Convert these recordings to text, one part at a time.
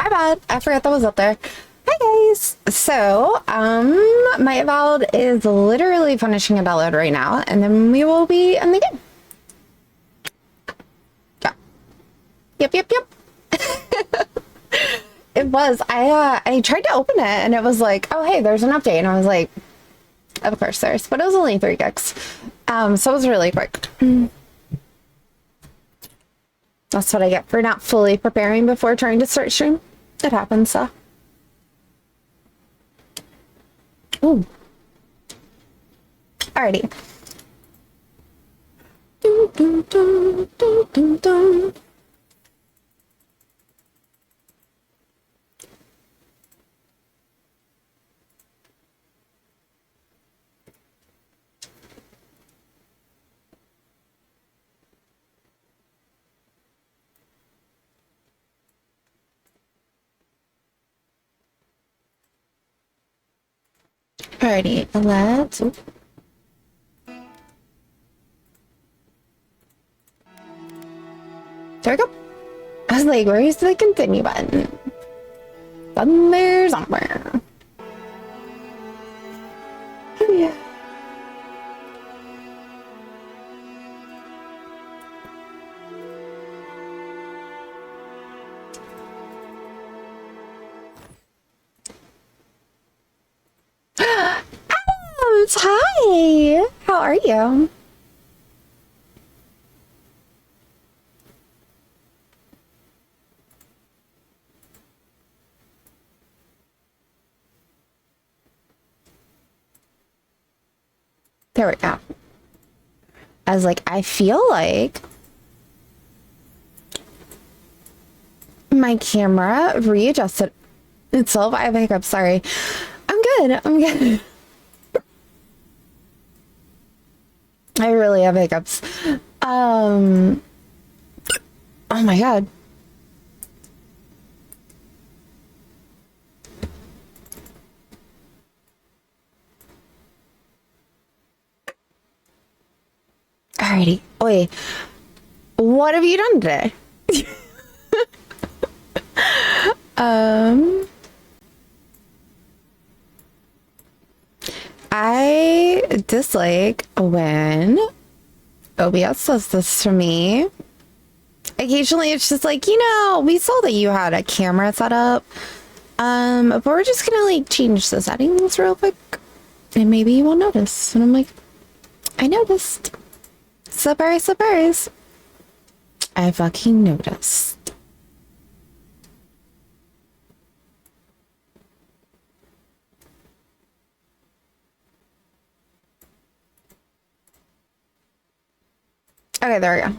My bad. I forgot that was up there. Hi guys. So, my Avowed is literally finishing a download right now, and then we will be in the game. Yeah. Yep. It was. I tried to open it, and it was like, oh hey, there's an update, and I was like, of course there's, but it was only 3 gigs. So it was really quick. That's what I get for not fully preparing before trying to start stream. It happens, so. Ooh. Alrighty. Alrighty, let's... There we go. I was like, where's the continue button? Somewhere. Oh, yeah. Alex, hi! How are you? There we go. I was like, I feel like my camera readjusted itself. I have hiccups, sorry. I'm good. I really have hiccups. Oh my god. Alrighty. Wait. What have you done today? I dislike when OBS does this to me. Occasionally it's just like, we saw that you had a camera set up. But we're just gonna like change the settings real quick and maybe you won't notice. And I'm like, I noticed. Surprise. I fucking noticed. Okay, there we go.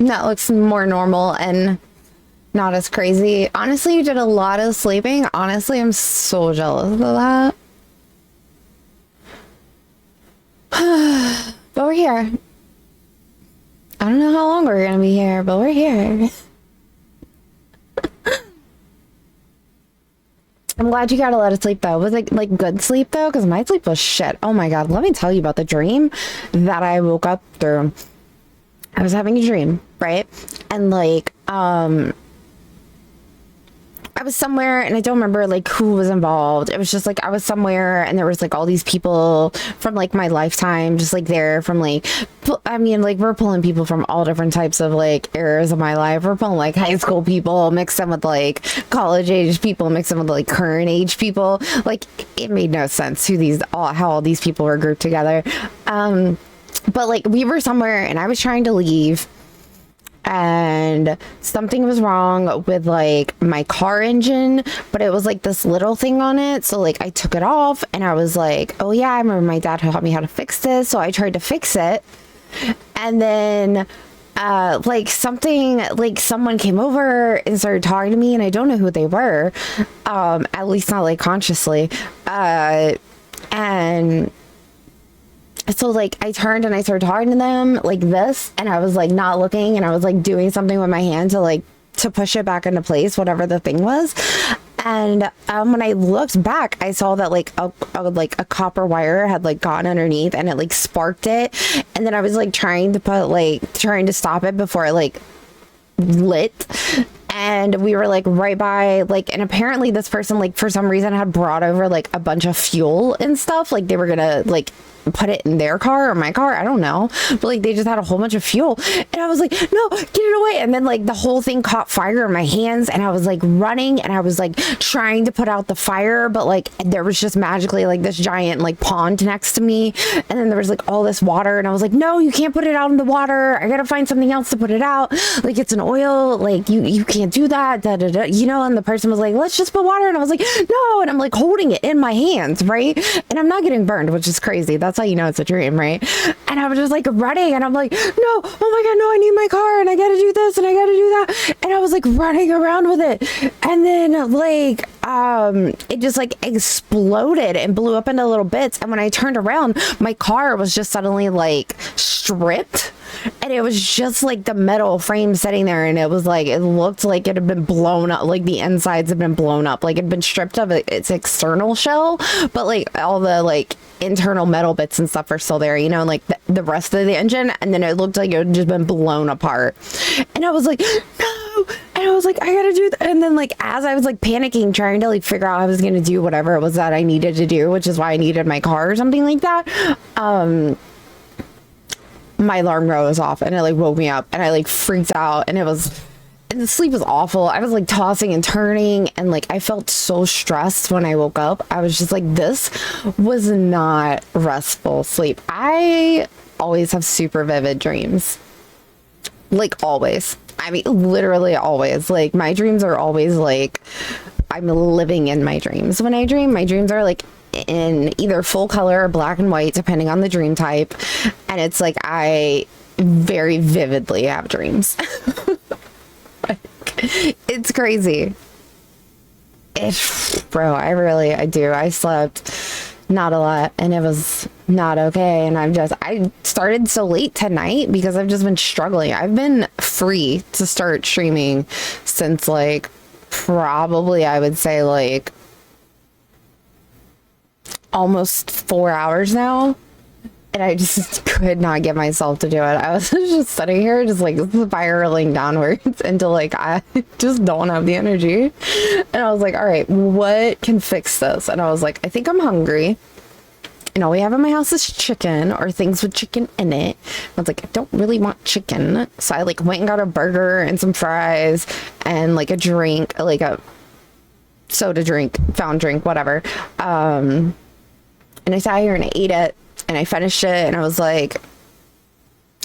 That looks more normal and not as crazy. Honestly, you did a lot of sleeping. Honestly, I'm so jealous of that. But we're here. I don't know how long we're gonna be here, but we're here. I'm glad you got a lot of sleep though. Was it like good sleep though? Because my sleep was shit. Oh my god, let me tell you about the dream that I woke up through. I was having a dream, right? And like, I was somewhere and I don't remember like who was involved. It was just like I was somewhere and there was like all these people from like my lifetime just like there from like, I mean like we're pulling people from all different types of like eras of my life. We're pulling like high school people, mix them with like college age people, mix them with like current age people. Like it made no sense how all these people were grouped together. But like we were somewhere and I was trying to leave and something was wrong with like my car engine, but it was like this little thing on it. So like I took it off and I was like, oh yeah, I remember my dad taught me how to fix this. So I tried to fix it. And then like someone came over and started talking to me and I don't know who they were. At least not like consciously. And so like I turned and I started talking to them like this and I was like not looking and I was like doing something with my hand to push it back into place, whatever the thing was. And when I looked back, I saw that like a copper wire had like gone underneath and it like sparked it. And then I was like trying to stop it before it like lit. and we were like right by like, and apparently this person like for some reason had brought over like a bunch of fuel and stuff, like they were gonna like put it in their car or my car, I don't know, but like they just had a whole bunch of fuel, and I was like, no, get it away. And then like the whole thing caught fire in my hands, and I was like running, and I was like trying to put out the fire, but like there was just magically like this giant like pond next to me, and then there was like all this water, and I was like, no, you can't put it out in the water, I gotta find something else to put it out, like it's an oil, like you can't do that, da, da, da. You know. And the person was like, let's just put water, and I was like, no, and I'm like holding it in my hands, right, and I'm not getting burned, which is crazy. That's how you know it's a dream, right? And I was just like running, and I'm like, no, oh my god, no, I need my car, and I gotta do this, and I gotta do that, and I was like running around with it, and then like it just like exploded and blew up into little bits, and when I turned around, my car was just suddenly like stripped, and it was just like the metal frame sitting there, and it was like, it looked like it had been blown up, like the insides had been blown up, like it had been stripped of its external shell, but like all the like internal metal bits and stuff are still there, you know, like the rest of the engine, and then it looked like it had just been blown apart, and I was like, no, and I was like, I gotta do that. And then like as I was like panicking, trying to like figure out how I was gonna do whatever it was that I needed to do, which is why I needed my car or something like that, my alarm goes off, and it like woke me up, and I like freaked out, and the sleep was awful. I was like tossing and turning, and like I felt so stressed when I woke up. I was just like, this was not restful sleep. I always have super vivid dreams, like always. I mean, literally always. Like my dreams are always like I'm living in my dreams. When I dream, my dreams are like in either full color or black and white, depending on the dream type, and it's like I very vividly have dreams. It's crazy. Bro, I do. I slept not a lot, and it was not okay, and I started so late tonight because I've just been struggling. I've been free to start streaming since like probably I would say like almost 4 hours now, and I just could not get myself to do it. I was just sitting here just like spiraling downwards until like I just don't have the energy, and I was like, all right, what can fix this? And I was like, I think I'm hungry, and all we have in my house is chicken or things with chicken in it. I was like, I don't really want chicken, so I like went and got a burger and some fries and like a drink, like a soda drink, fountain drink, whatever, and I sat here and I ate it, and I finished it, and I was like,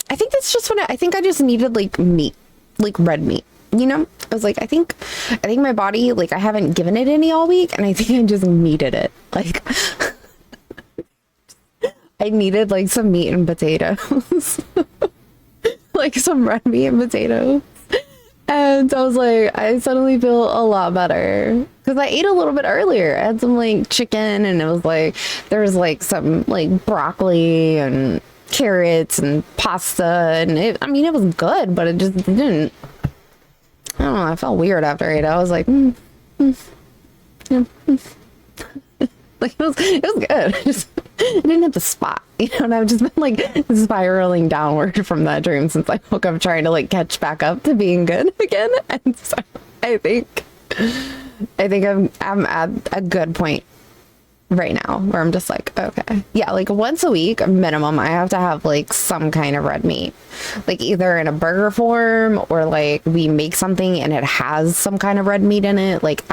I think that's just what I think I just needed, like meat, like red meat, you know? I was like, I think my body, like I haven't given it any all week, and I think I just needed it. Like I needed like some meat and potatoes. Like some red meat and potatoes. And I was like, I suddenly feel a lot better because I ate a little bit earlier. I had some like chicken, and it was like there was like some like broccoli and carrots and pasta, and I mean it was good, but it just didn't. I don't know. I felt weird after I ate it. I was like, yeah. Like it was good. I didn't hit the spot, you know, and I've just been like spiraling downward from that dream since I woke up, trying to like catch back up to being good again. And so I think I'm at a good point right now where I'm just like, okay, yeah, like once a week minimum I have to have like some kind of red meat, like either in a burger form or like we make something and it has some kind of red meat in it. Like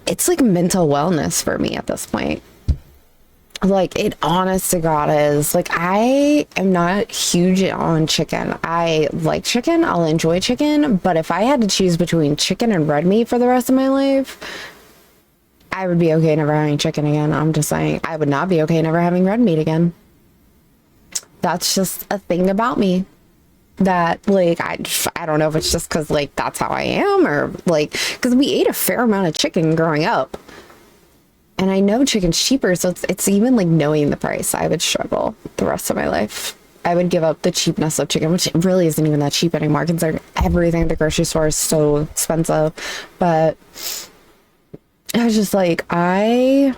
it's like mental wellness for me at this point. Like it honest to God is like, I am not huge on chicken. I like chicken, I'll enjoy chicken, but if I had to choose between chicken and red meat for the rest of my life, I would be okay never having chicken again. I'm just saying, I would not be okay never having red meat again. That's just a thing about me that like I don't know if it's just because like that's how I am, or like because we ate a fair amount of chicken growing up. And I know chicken's cheaper, so it's even like knowing the price, I would struggle the rest of my life. I would give up the cheapness of chicken, which it really isn't even that cheap anymore, considering everything at the grocery store is so expensive. But I was just like, I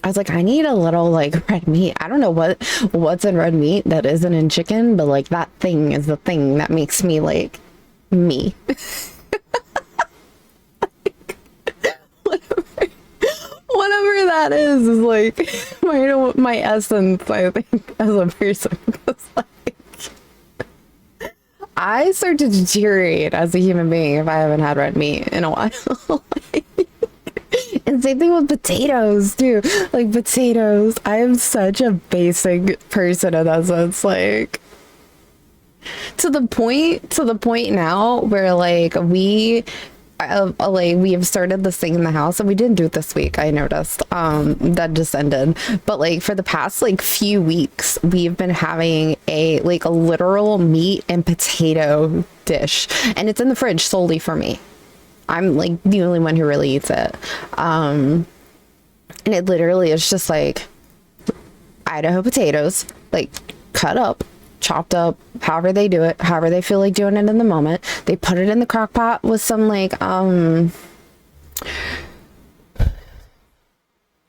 was like, I need a little like red meat. I don't know what's in red meat that isn't in chicken, but like that thing is the thing that makes me like me. Whatever that is like my essence, I think, as a person. It's like, I start to deteriorate as a human being if I haven't had red meat in a while. And same thing with potatoes too. Like potatoes, I am such a basic person in that sense. Like to the point now where like we have started this thing in the house, and we didn't do it this week, I noticed, that just ended, but like for the past like few weeks we've been having a literal meat and potato dish, and it's in the fridge solely for me. I'm like the only one who really eats it, and it literally is just like Idaho potatoes, like cut up, chopped up, however they do it, however they feel like doing it in the moment. They put it in the crock pot with some like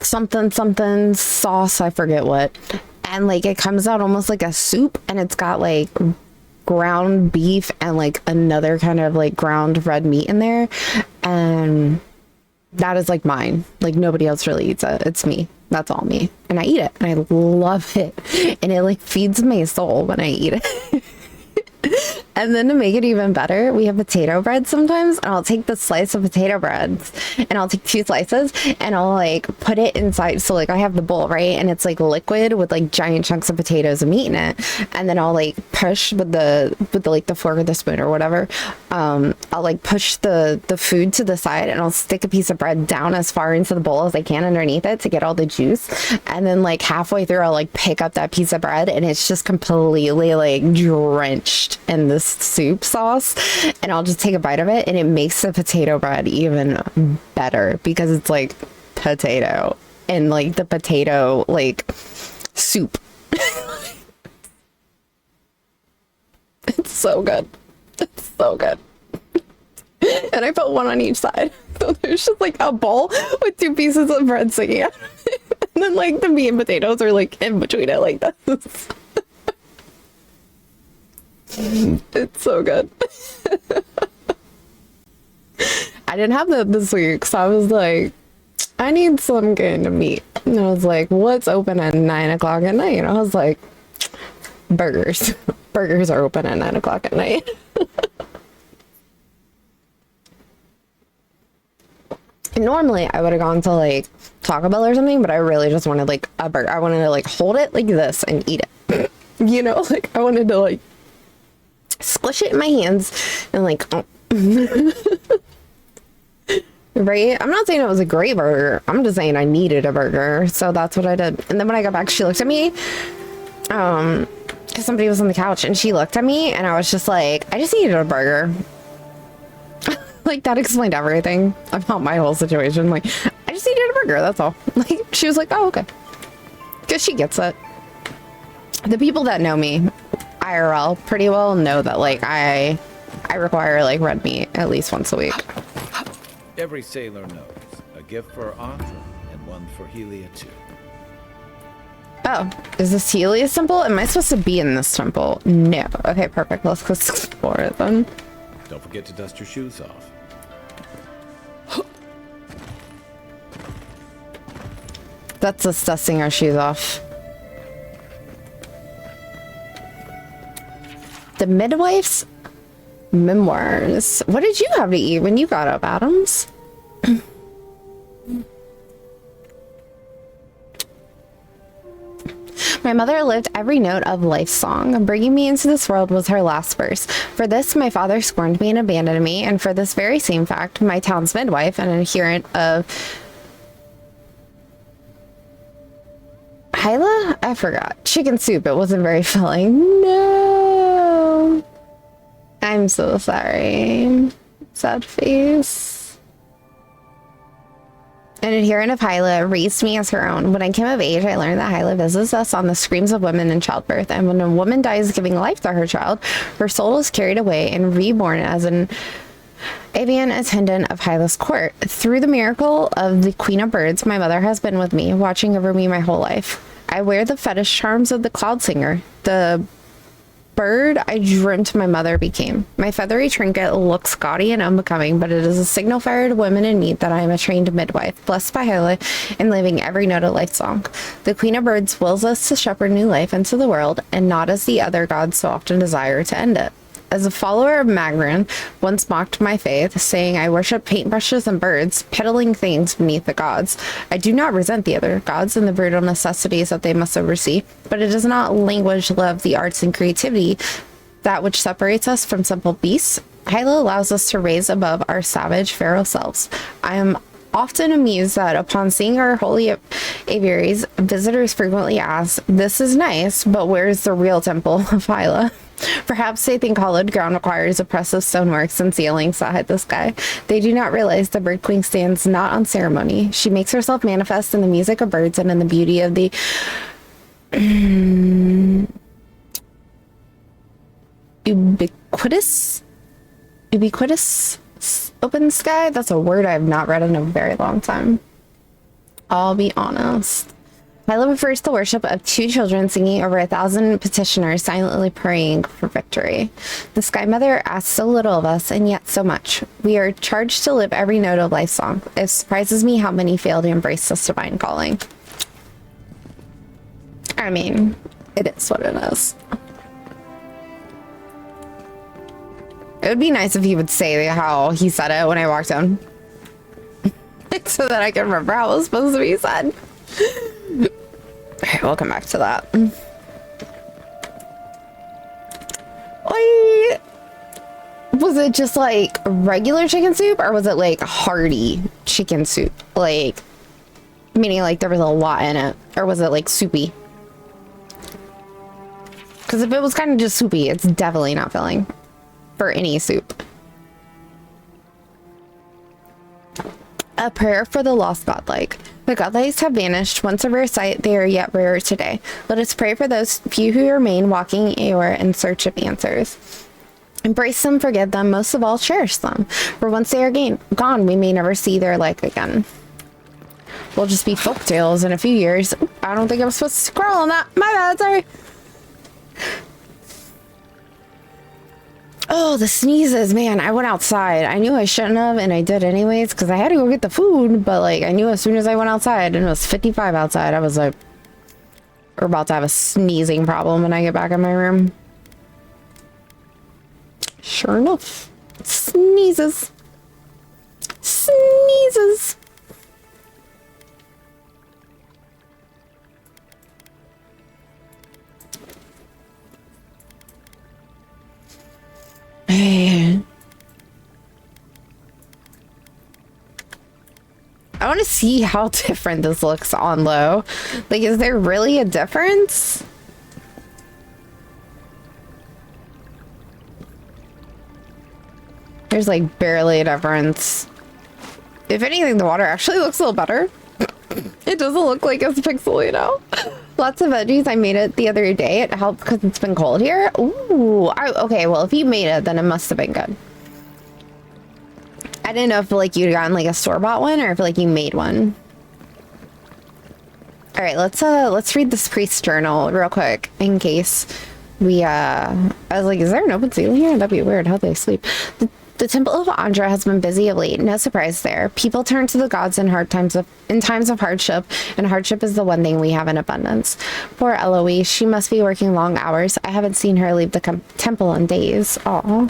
something sauce, I forget what, and like it comes out almost like a soup, and it's got like ground beef and like another kind of like ground red meat in there, and that is like mine. Like nobody else really eats it. It's me. That's all me. And I eat it. And I love it. And it like feeds my soul when I eat it. And then to make it even better, we have potato bread sometimes, and I'll take the slice of potato breads and I'll take 2 slices and I'll like put it inside. So like I have the bowl, right? And it's like liquid with like giant chunks of potatoes and meat in it. And then I'll like push with the like the fork or the spoon or whatever. I'll like push the food to the side, and I'll stick a piece of bread down as far into the bowl as I can underneath it to get all the juice. And then like halfway through, I'll like pick up that piece of bread, and it's just completely like drenched in this soup sauce, and I'll just take a bite of it, and it makes the potato bread even better because it's like potato and like the potato like soup. It's so good. It's so good. And I put one on each side, so there's just like a bowl with 2 pieces of bread sticking out, and then like the meat and potatoes are like in between it like this. It's so good. I didn't have that this week, so I was like, I need some kind of meat. And I was like, what's open at 9 o'clock at night? And I was like, burgers. Burgers are open at 9 o'clock at night. And normally I would have gone to like Taco Bell or something, but I really just wanted like a burger. I wanted to like hold it like this and eat it. You know, like I wanted to like squish it in my hands and like oh. Right? I'm not saying it was a great burger. I'm just saying I needed a burger, so that's what I did. And then when I got back, she looked at me because somebody was on the couch, and she looked at me, and I was just like, I just needed a burger. Like that explained everything about my whole situation. Like I just needed a burger, that's all. Like she was like, oh okay, because she gets it. The people that know me IRL pretty well know that like I require like red meat at least once a week. Every sailor knows a gift for Audra and one for Helia too. Oh, is this Helia's temple? Am I supposed to be in this temple? No. Okay, perfect. Let's go explore it then. Don't forget to dust your shoes off. That's us dusting our shoes off. The Midwife's Memoirs. What did you have to eat when you got up, Adams? My mother lived every note of life's song. Bringing me into this world was her last verse. For this, my father scorned me and abandoned me, and for this very same fact, my town's midwife, an adherent of Hyla? I forgot. Chicken soup. It wasn't very filling. No. I'm so sorry. Sad face. An adherent of Hyla raised me as her own. When I came of age, I learned that Hyla visits us on the screams of women in childbirth, and when a woman dies giving life to her child, her soul is carried away and reborn as an avian attendant of Hyla's court. Through the miracle of the Queen of Birds, my mother has been with me, watching over me my whole life. I wear the fetish charms of the cloud singer, the bird I dreamt my mother became. My feathery trinket looks gaudy and unbecoming, but it is a signal fire to women in need that I am a trained midwife, blessed by Hyla and living every note of life song. The queen of birds wills us to shepherd new life into the world, and not as the other gods so often desire to end it. As a follower of Magrin, once mocked my faith, saying I worship paintbrushes and birds, peddling things beneath the gods. I do not resent the other gods and the brutal necessities that they must oversee, but it does not language love the arts and creativity, that which separates us from simple beasts. Hyla allows us to raise above our savage feral selves. I am often amused that upon seeing our holy aviaries, visitors frequently ask, "This is nice, but where's the real temple of Hyla?" Perhaps they think hollowed ground requires oppressive stoneworks and ceilings that hide the sky. They do not realize the bird queen stands not on ceremony. She makes herself manifest in the music of birds and in the beauty of the ubiquitous open sky. That's a word I've not read in a very long time. I'll be honest. Hyla prefers the worship of two children singing over 1,000 petitioners silently praying for victory. The Sky Mother asks so little of us, and yet so much. We are charged to live every note of life's song. It surprises me how many fail to embrace this divine calling. I mean, it is what it is. It would be nice if he would say how he said it when I walked in. So that I can remember how it was supposed to be said. Alright, we'll come back to that. Wait, was it just like regular chicken soup, or was it like hearty chicken soup? Like, meaning like there was a lot in it, or was it like soupy? Because if it was kind of just soupy, it's definitely not filling for any soup. A prayer for the lost godlike. The godlikes have vanished. Once a rare sight, they are yet rarer today. Let us pray for those few who remain walking Eeyore in search of answers. Embrace them, forgive them, most of all, cherish them. For once they are gone, we may never see their like again. We'll just be folk tales in a few years. Oop, I don't think I'm supposed to scroll on that. My bad, sorry. Oh, the sneezes, man. I went outside. I knew I shouldn't have, and I did anyways, because I had to go get the food, but like, I knew as soon as I went outside, and it was 55 outside, I was like, we're about to have a sneezing problem when I get back in my room. Sure enough. Sneezes. Sneezes. I want to see how different this looks on low. Like, is there really a difference? There's like barely a difference. If anything, the water actually looks a little better. It doesn't look like it's pixely, you know? Lots of veggies. I made it the other day. It helped because it's been cold here. Ooh. Okay, well, if you made it, then it must have been good. I didn't know if like you'd gotten like a store-bought one or if like you made one. All right, let's read this priest's journal real quick in case we I was like, is there an open ceiling here? That'd be weird. How'd they sleep? The Temple of Andra has been busy of late. No surprise there. People turn to the gods in times of hardship, and hardship is the one thing we have in abundance. Poor Eloise, she must be working long hours. I haven't seen her leave the temple in days. Aw.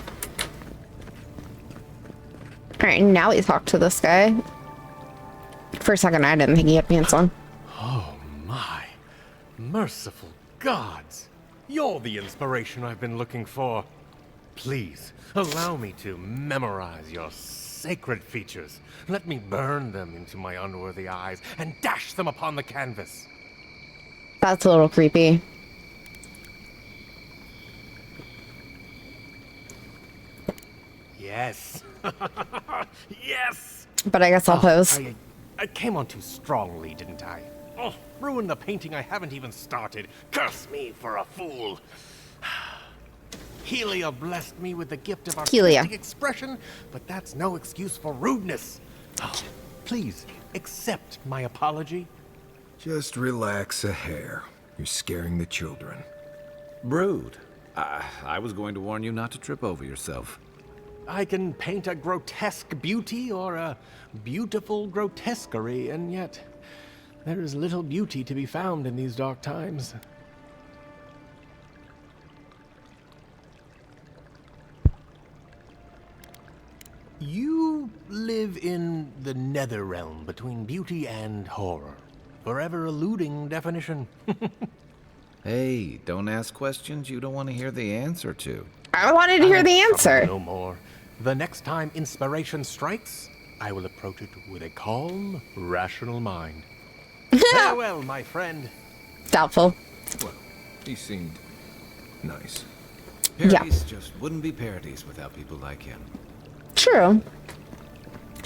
All right, now we talk to this guy. For a second, I didn't think he had pants on. Oh my, merciful gods! You're the inspiration I've been looking for. Please, allow me to memorize your sacred features. Let me burn them into my unworthy eyes and dash them upon the canvas. That's a little creepy. Yes. Yes! But I guess I'll pose. I came on too strongly, didn't I? Oh, ruined the painting I haven't even started. Curse me for a fool. Helia blessed me with the gift of artistic expression, but that's no excuse for rudeness. Oh, please, accept my apology. Just relax a hair. You're scaring the children. Brood, I was going to warn you not to trip over yourself. I can paint a grotesque beauty or a beautiful grotesquerie, and yet there is little beauty to be found in these dark times. You live in the nether realm between beauty and horror, forever eluding definition. Hey, don't ask questions you don't want to hear the answer to. I wanted to hear the answer. No more. The next time inspiration strikes, I will approach it with a calm, rational mind. Farewell, my friend. Doubtful. Well, he seemed nice. Yeah. Parodies just wouldn't be parodies without people like him. True.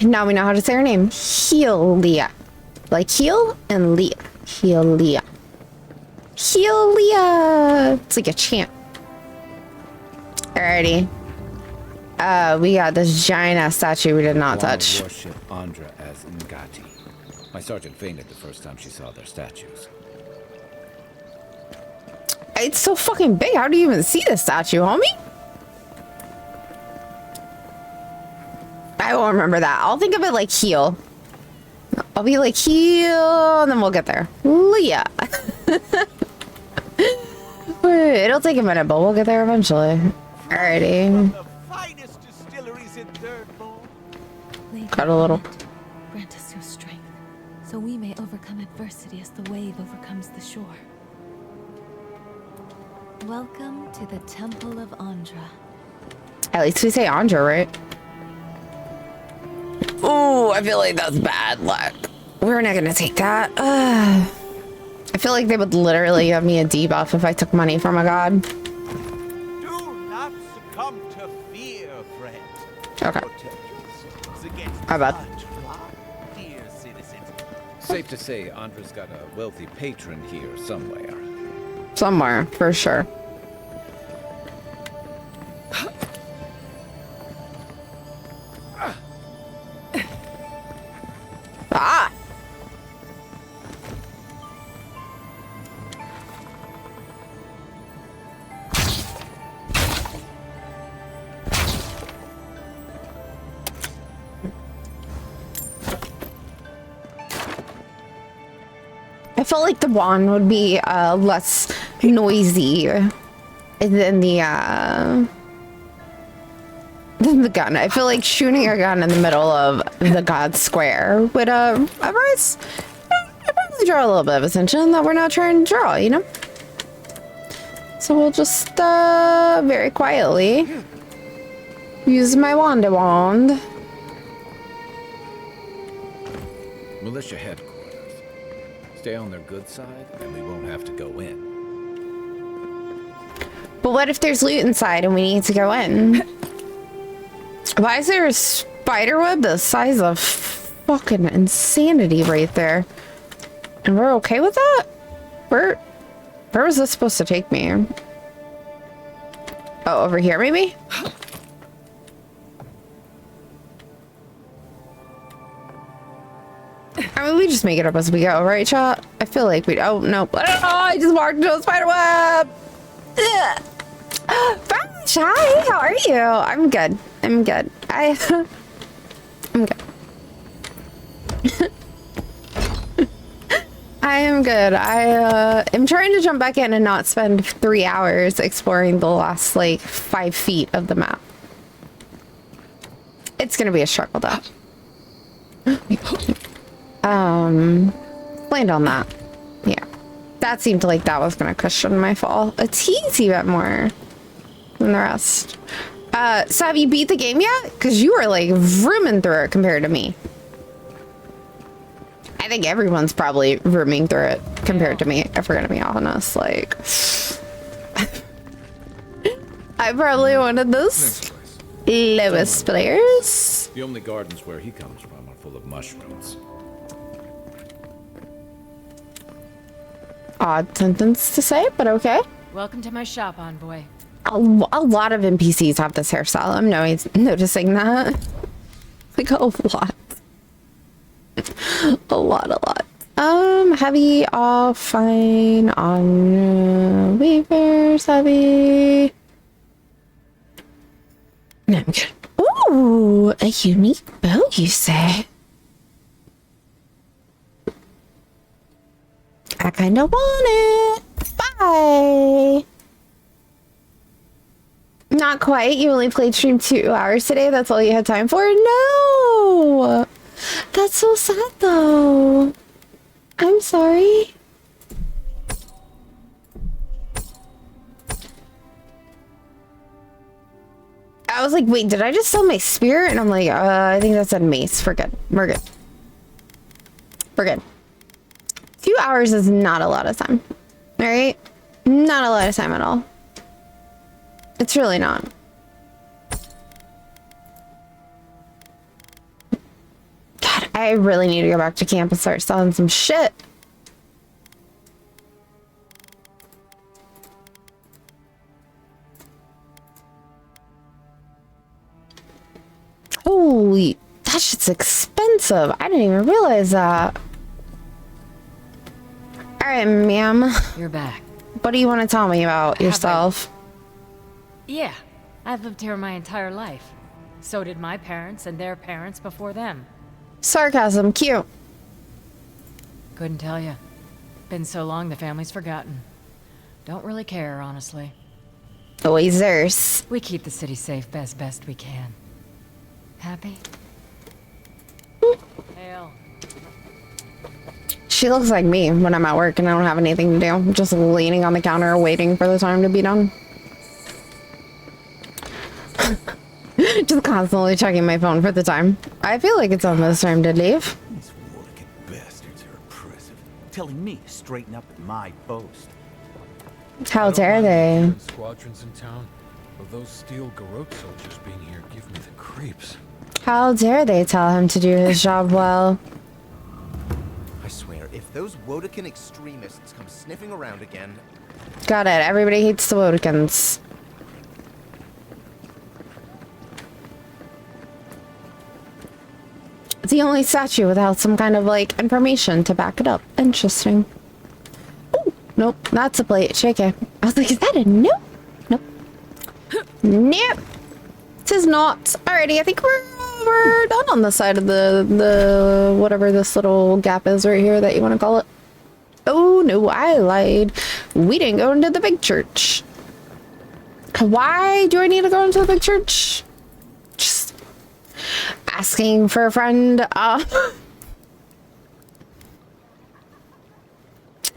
Now we know how to say her name. Helia. Like heel and Leah. Helia. Helia. It's like a chant. Alrighty. We got this giant ass statue we did not touch. Worship Andra as Ngati. My sergeant fainted the first time she saw their statues. It's so fucking big. How do you even see the statue, homie? I won't remember that. I'll think of it like heel. I'll be like heel, and then we'll get there. Leah. It'll take a minute, but we'll get there eventually. Alrighty. The finest distilleries in Third Bowl. Got a little. Grant us your strength, so we may overcome adversity as the wave overcomes the shore. Welcome to the Temple of Andra. At least we say Andra, right? Ooh, I feel like that's bad luck. We're not gonna take that. I feel like they would literally give me a debuff if I took money from a god. Do not succumb to fear, friend. Okay. Protect yourselves against How about- dear citizens. Safe to say, Andra's got a wealthy patron here somewhere. Somewhere, for sure. Ah! I felt like the wand would be less noisy than the gun. I feel like shooting a gun in the middle of the god square would otherwise probably draw a little bit of attention that we're not trying to draw, you know? So we'll just very quietly use my wand. Militia headquarters. Stay on their good side, and we won't have to go in. But what if there's loot inside and we need to go in? Why is there a spider web the size of fucking insanity right there? And we're okay with that? Where was this supposed to take me? Oh, over here maybe? I mean, we just make it up as we go, right, chat? I feel like we... Oh, no. I don't know. I just walked into a spider web. Ugh. Hi, how are you? I'm good. I'm good. I'm good. I am good. I am trying to jump back in and not spend 3 hours exploring the last, like, 5 feet of the map. It's gonna be a struggle, though. Land on that. Yeah. That seemed like that was gonna cushion my fall a teensy bit more than the rest. So have you beat the game yet? Because you were like vrooming through it compared to me. I think everyone's probably vrooming through it compared to me, if we're gonna be honest. Like, I probably wanted this lowest players. The only gardens where he comes from are full of mushrooms. Odd sentence to say, but okay. Welcome to my shop, Envoy. A lot of NPCs have this hairstyle. I'm noticing that. Like a lot. A lot. Heavy, all fine on weavers, heavy. No, I'm good. Ooh, a unique bow, you say? I kind of want it. Bye. Not quite. You only played stream 2 hours today. That's all you had time for? No. That's so sad, though. I'm sorry. I was like, wait, did I just sell my spear? And I'm like, I think that's a mace. We're good. We're good. We're good. 2 hours is not a lot of time. All right? Not a lot of time at all. It's really not. God, I really need to go back to camp and start selling some shit. Holy, that shit's expensive. I didn't even realize that. All right, ma'am. You're back. What do you want to tell me about yourself? Yeah, I've lived here my entire life. So did my parents and their parents before them. Sarcasm, cute. Couldn't tell you. Been so long the family's forgotten. Don't really care, honestly. Lasers. We keep the city safe as best we can. Happy? Hail. She looks like me when I'm at work and I don't have anything to do. I'm just leaning on the counter waiting for the time to be done. Just constantly checking my phone for the time. I feel like it's almost time to leave. These Warwick bastards are oppressive, telling me to straighten up at my post. How dare they? Squadrons in town, but those steel Garrote soldiers being here give me the creeps. How dare they tell him to do his job well? I swear, if those Wodekin extremists come sniffing around again... Got it. Everybody hates the Wodekins. It's the only statue without some kind of, like, information to back it up. Interesting. Ooh, nope, that's a plate. Shake it. I was like, is that a nope? Nope. Nope. This is not. Alrighty, I think we're done on the side of the whatever this little gap is right here that you want to call it. Oh no, I lied. We didn't go into the big church. Why do I need to go into the big church? Just asking for a friend.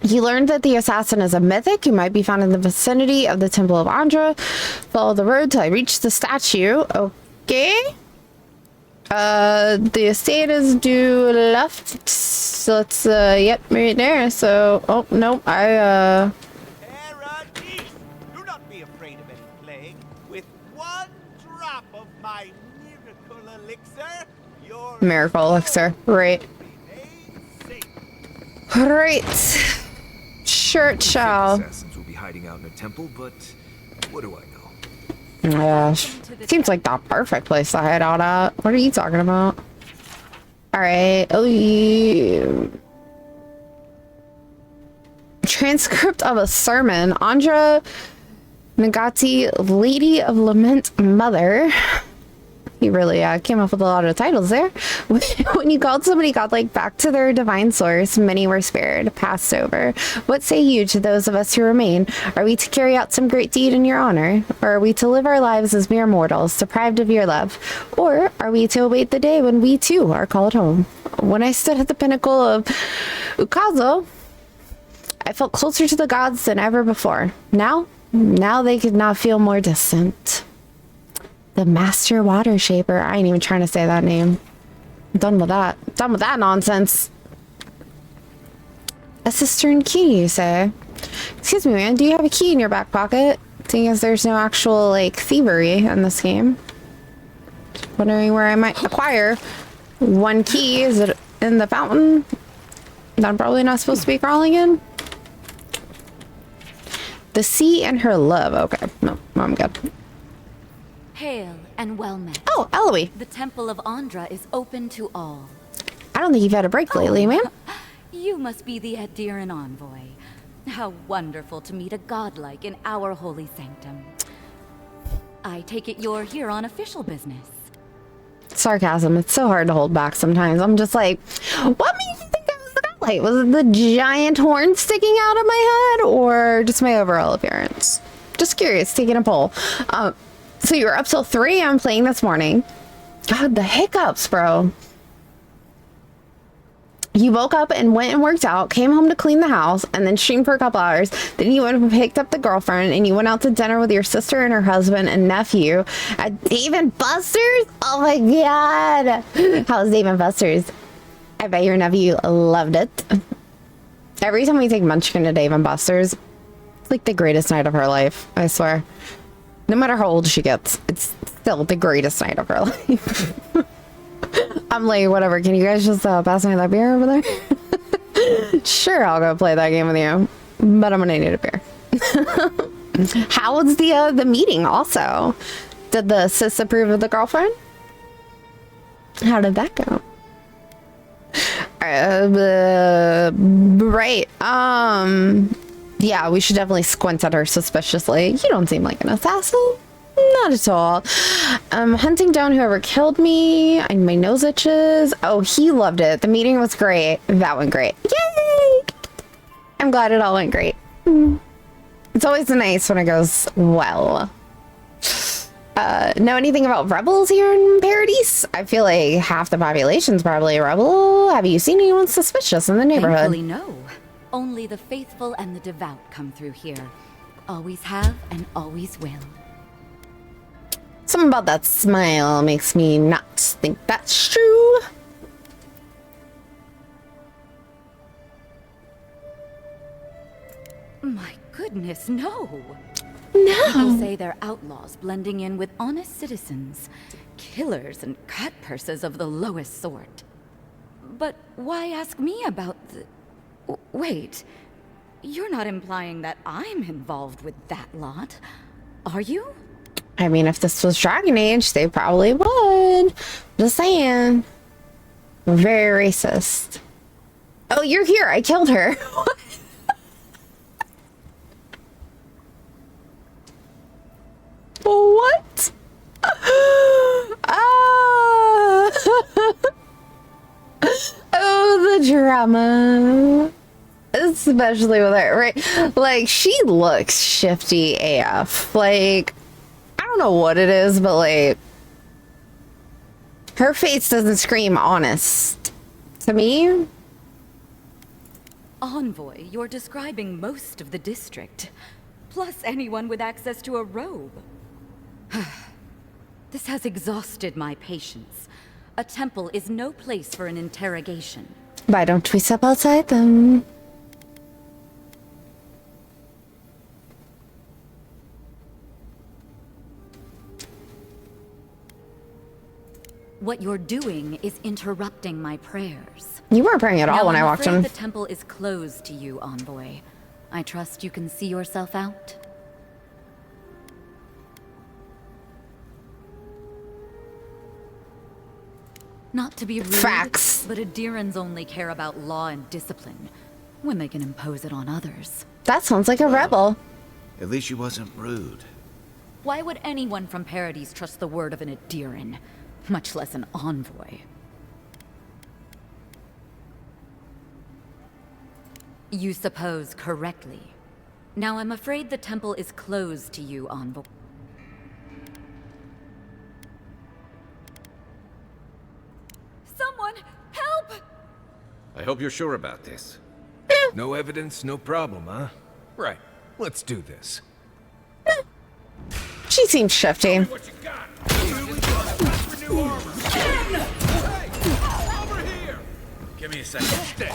You learned that the assassin is a mythic who might be found in the vicinity of the Temple of Andra. Follow the road till I reach the statue. Okay. The estate is due left. So let's, yep, right there. So, oh, no, Terra East! Do not be afraid of any plague. With one drop of my miracle elixir, your Miracle elixir. Right. Right. Sure it shall. Assassins will be hiding out in a temple, but what do I know? Yeah, seems like the perfect place to hide out at. What are you talking about? Alright. Oh, transcript of a sermon. Andra Nagati, Lady of Lament Mother. You really came up with a lot of titles there. When you called somebody godlike back to their divine source, many were spared, passed over. What say you to those of us who remain? Are we to carry out some great deed in your honor? Or are we to live our lives as mere mortals, deprived of your love? Or are we to await the day when we too are called home? When I stood at the pinnacle of Ukazo, I felt closer to the gods than ever before. Now they could not feel more distant. The Master Water Shaper. I ain't even trying to say that name. I'm done with that. Done with that nonsense. A cistern key, you say? Excuse me, man. Do you have a key in your back pocket? Seeing as there's no actual, like, thievery in this game. Wondering where I might acquire one key. Is it in the fountain that I'm probably not supposed to be crawling in? The sea and her love. Okay. No, I'm good. Hail and well met. Oh, Eloise. The Temple of Andra is open to all. I don't think you've had a break lately, ma'am. You must be the Adiran envoy. How wonderful to meet a godlike in our holy sanctum. I take it you're here on official business. Sarcasm. It's so hard to hold back sometimes. I'm just like, what made you think I was the godlight? Was it the giant horn sticking out of my head or just my overall appearance? Just curious, taking a poll. So you were up till 3 a.m. playing this morning. God, the hiccups, bro. You woke up and went and worked out, came home to clean the house, and then streamed for a couple hours. Then you went and picked up the girlfriend, and you went out to dinner with your sister and her husband and nephew at Dave and Buster's. Oh my God. How's Dave and Buster's? I bet your nephew loved it. Every time we take Munchkin to Dave and Buster's, it's like the greatest night of her life, I swear. No matter how old she gets, it's still the greatest night of her life. I'm like, whatever, can you guys just pass me that beer over there? Sure, I'll go play that game with you, but I'm gonna need a beer. How was the meeting also? Did the sis approve of the girlfriend? How did that go? Right. Yeah, we should definitely squint at her suspiciously. You don't seem like an assassin. Not at all. Hunting down whoever killed me. And my nose itches. Oh, he loved it. The meeting was great. That went great. Yay! I'm glad it all went great. It's always nice when it goes well. Know anything about rebels here in Paradise? I feel like half the population's probably a rebel. Have you seen anyone suspicious in the neighborhood? Thankfully, no. Only the faithful and the devout come through here. Always have and always will. Something about that smile makes me not think that's true. My goodness, no. No. People say they're outlaws blending in with honest citizens. Killers and cut purses of the lowest sort. But why ask me about the... Wait. You're not implying that I'm involved with that lot, are you? I mean, if this was Dragon Age, they probably would. Just saying. Very racist. Oh, you're here. I killed her. What? Ah. Oh, the drama. Especially with her, right? Like, she looks shifty AF. Like, I don't know what it is, but like, her face doesn't scream honest to me. Envoy, you're describing most of the district. Plus anyone with access to a robe. This has exhausted my patience. A temple is no place for an interrogation. Why don't we step outside then? What you're doing is interrupting my prayers. You weren't praying at all when I walked in. I'm afraid the temple is closed to you, Envoy. I trust you can see yourself out. Not to be rude, Facts. but Adirans only care about law and discipline when they can impose it on others. That sounds like a rebel. At least she wasn't rude. Why would anyone from Paradise trust the word of an Adiran, much less an envoy? You suppose correctly. Now I'm afraid the temple is closed to you, envoy. Someone, help! I hope you're sure about this. No evidence, no problem, huh? Right. Let's do this. She seems shifty. What you got? Here we go. Time for new armor. Hey, over here. Give me a second. Stay.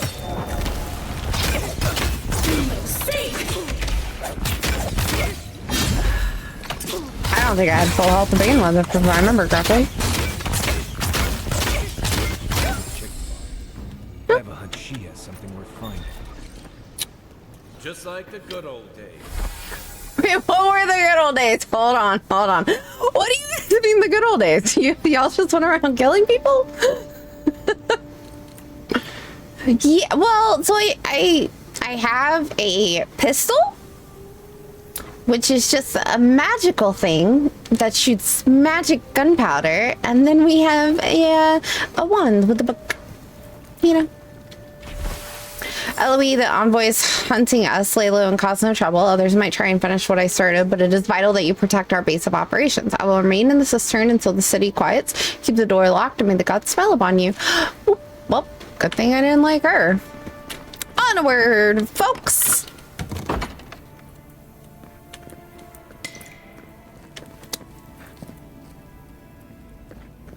I don't think I had full health to begin with, if I remember correctly. I have a hunch she has something worth finding. Just like the good old days. What were the good old days? Hold on, hold on. What do you guys mean the good old days? Y'all just went around killing people? Yeah, well, so I have a pistol, which is just a magical thing that shoots magic gunpowder, and then we have a wand with a book. You know. Eloise, the envoy, is hunting us. Lay low and cause no trouble. Others might try and finish what I started, but it is vital that you protect our base of operations. I will remain in the cistern until the city quiets. Keep the door locked and may the gods smile upon you. Well, good thing I didn't like her. Onward, folks!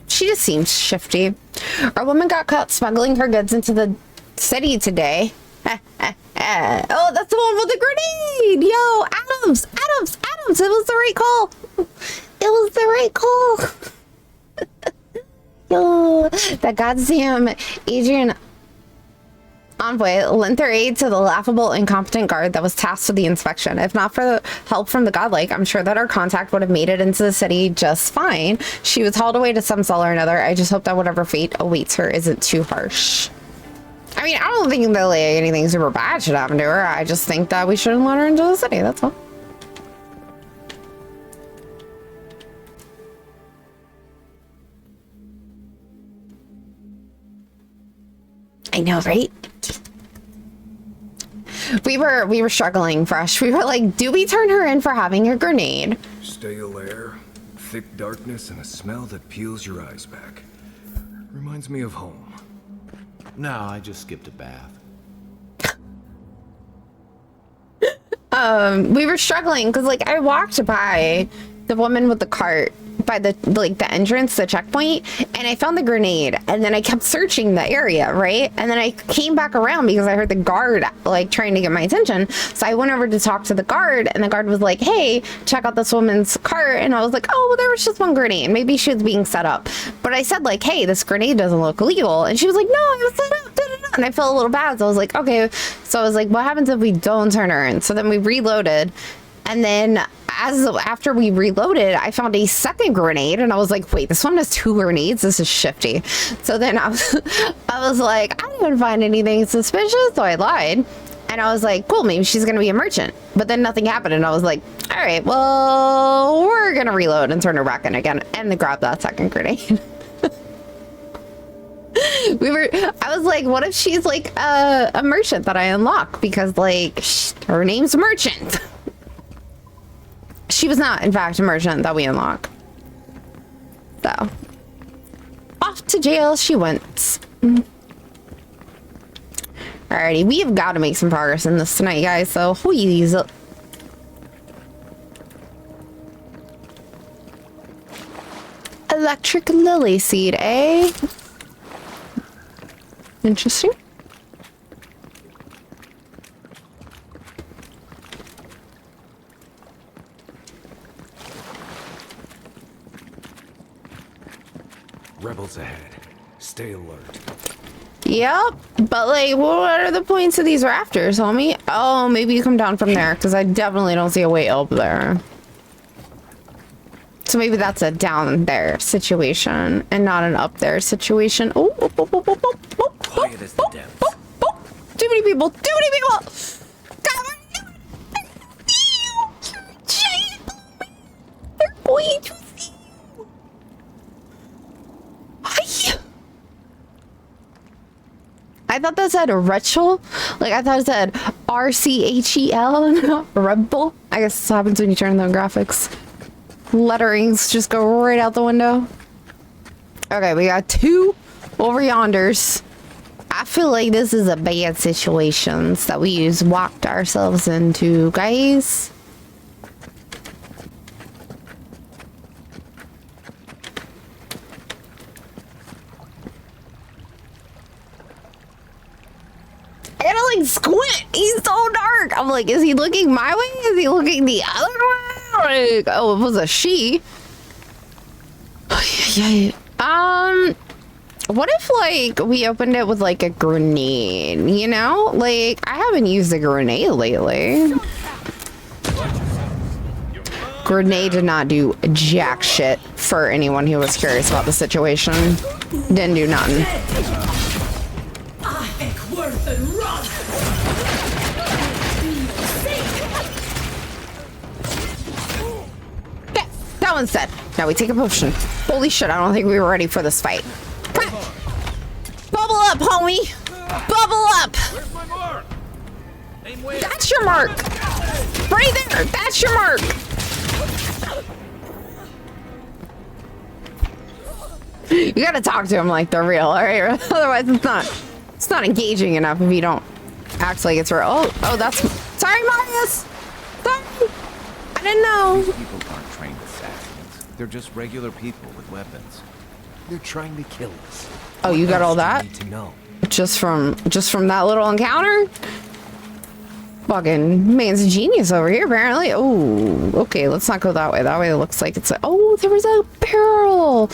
She just seems shifty. Our woman got caught smuggling her goods into the city today. Oh, that's the one with the grenade! Yo, Adams! It was the right call! It was the right call! Yo, that goddamn Adrian envoy lent their aid to the laughable, incompetent guard that was tasked with the inspection. If not for the help from the godlike, I'm sure that our contact would have made it into the city just fine. She was hauled away to some cell or another. I just hope that whatever fate awaits her isn't too harsh. I mean, I don't think that like, anything super bad should happen to her. I just think that we shouldn't let her into the city, that's all. I know, right? We were struggling, Fresh. We were like, do we turn her in for having a grenade? Stale air, thick darkness, and a smell that peels your eyes back. Reminds me of home. No, I just skipped a bath. We were struggling because like I walked by the woman with the cart by the entrance, the checkpoint, and I found the grenade, and then I kept searching the area, right? And then I came back around because I heard the guard like trying to get my attention. So I went over to talk to the guard, and the guard was like, hey, check out this woman's cart. And I was like, oh, well, there was just one grenade. Maybe she was being set up. But I said like, hey, this grenade doesn't look legal. And she was like, no, it was set up. And I felt a little bad. So I was like, okay. So I was like, what happens if we don't turn her in? So then we reloaded. And then after we reloaded, I found a second grenade, and I was like, wait, this one has 2 grenades? This is shifty. So then I was like, I didn't find anything suspicious, so I lied. And I was like, cool, maybe she's gonna be a merchant. But then nothing happened, and I was like, all right, well, we're gonna reload and turn her back in again and grab that second grenade. I was like, what if she's like a merchant that I unlock? Because like, her name's Merchant. She was not, in fact, a merchant that we unlock. So, off to jail she went. Alrighty, we have got to make some progress in this tonight, guys. So, please. Electric lily seed, eh? Interesting. Rebels ahead. Stay alert. Yep, but like, what are the points of these rafters, homie? Oh, maybe you come down from there, because I definitely don't see a way up there. So maybe that's a down there situation, and not an up there situation. Oh, Quiet as the depths. Too many people! Too many people! They're going to see you. I thought that said Rachel. Like, I thought it said RCHEL, Rebel. I guess this happens when you turn on the graphics. Letterings just go right out the window. Okay, we got 2 over yonders. I feel like this is a bad situation that we just walked ourselves into, guys. I gotta like squint. He's so dark. I'm like, is he looking my way? Is he looking the other way? Like, oh, it was a she. What if like we opened it with like a grenade? You know, like I haven't used a grenade lately. Grenade did not do jack shit for anyone who was curious about the situation. Didn't do nothing. That one's dead. Now we take a potion. Holy shit, I don't think we were ready for this fight. Bubble up, homie! Bubble up! Where's my mark? Aim way. That's your mark! Right there! That's your mark! You gotta talk to him like they're real, alright? Otherwise it's not engaging enough if you don't act like it's real. Oh, that's... Sorry, Marius! Sorry! I didn't know. These people aren't trained assassins. They're just regular people with weapons. They're trying to kill us. Oh, you got all that? Need to know. Just from that little encounter? Fucking man's a genius over here, apparently. Oh, okay, let's not go that way. That way it looks like it's like, oh, there was a barrel.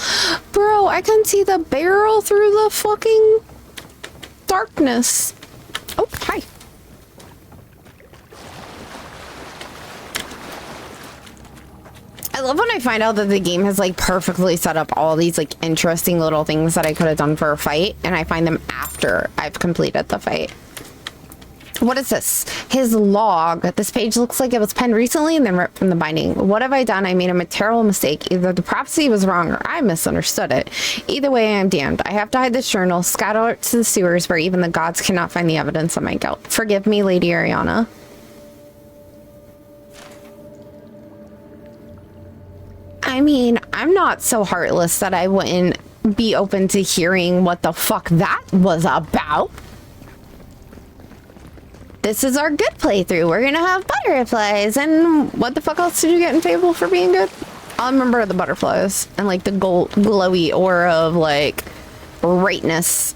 Bro, I couldn't see the barrel through the fucking darkness. Oh, hi. I love when I find out that the game has like perfectly set up all these like interesting little things that I could have done for a fight, and I find them after I've completed the fight. What is this? His log. This page looks like it was penned recently and then ripped from the binding. What have I done? I made a terrible mistake. Either the prophecy was wrong or I misunderstood it. Either way, I am damned. I have to hide this journal, scatter it to the sewers where even the gods cannot find the evidence of my guilt. Forgive me, Lady Ariana. I mean, I'm not so heartless that I wouldn't be open to hearing what the fuck that was about. This is our good playthrough. We're gonna have butterflies. And what the fuck else did you get in Fable for being good? I remember the butterflies and like the glowy aura of like rightness.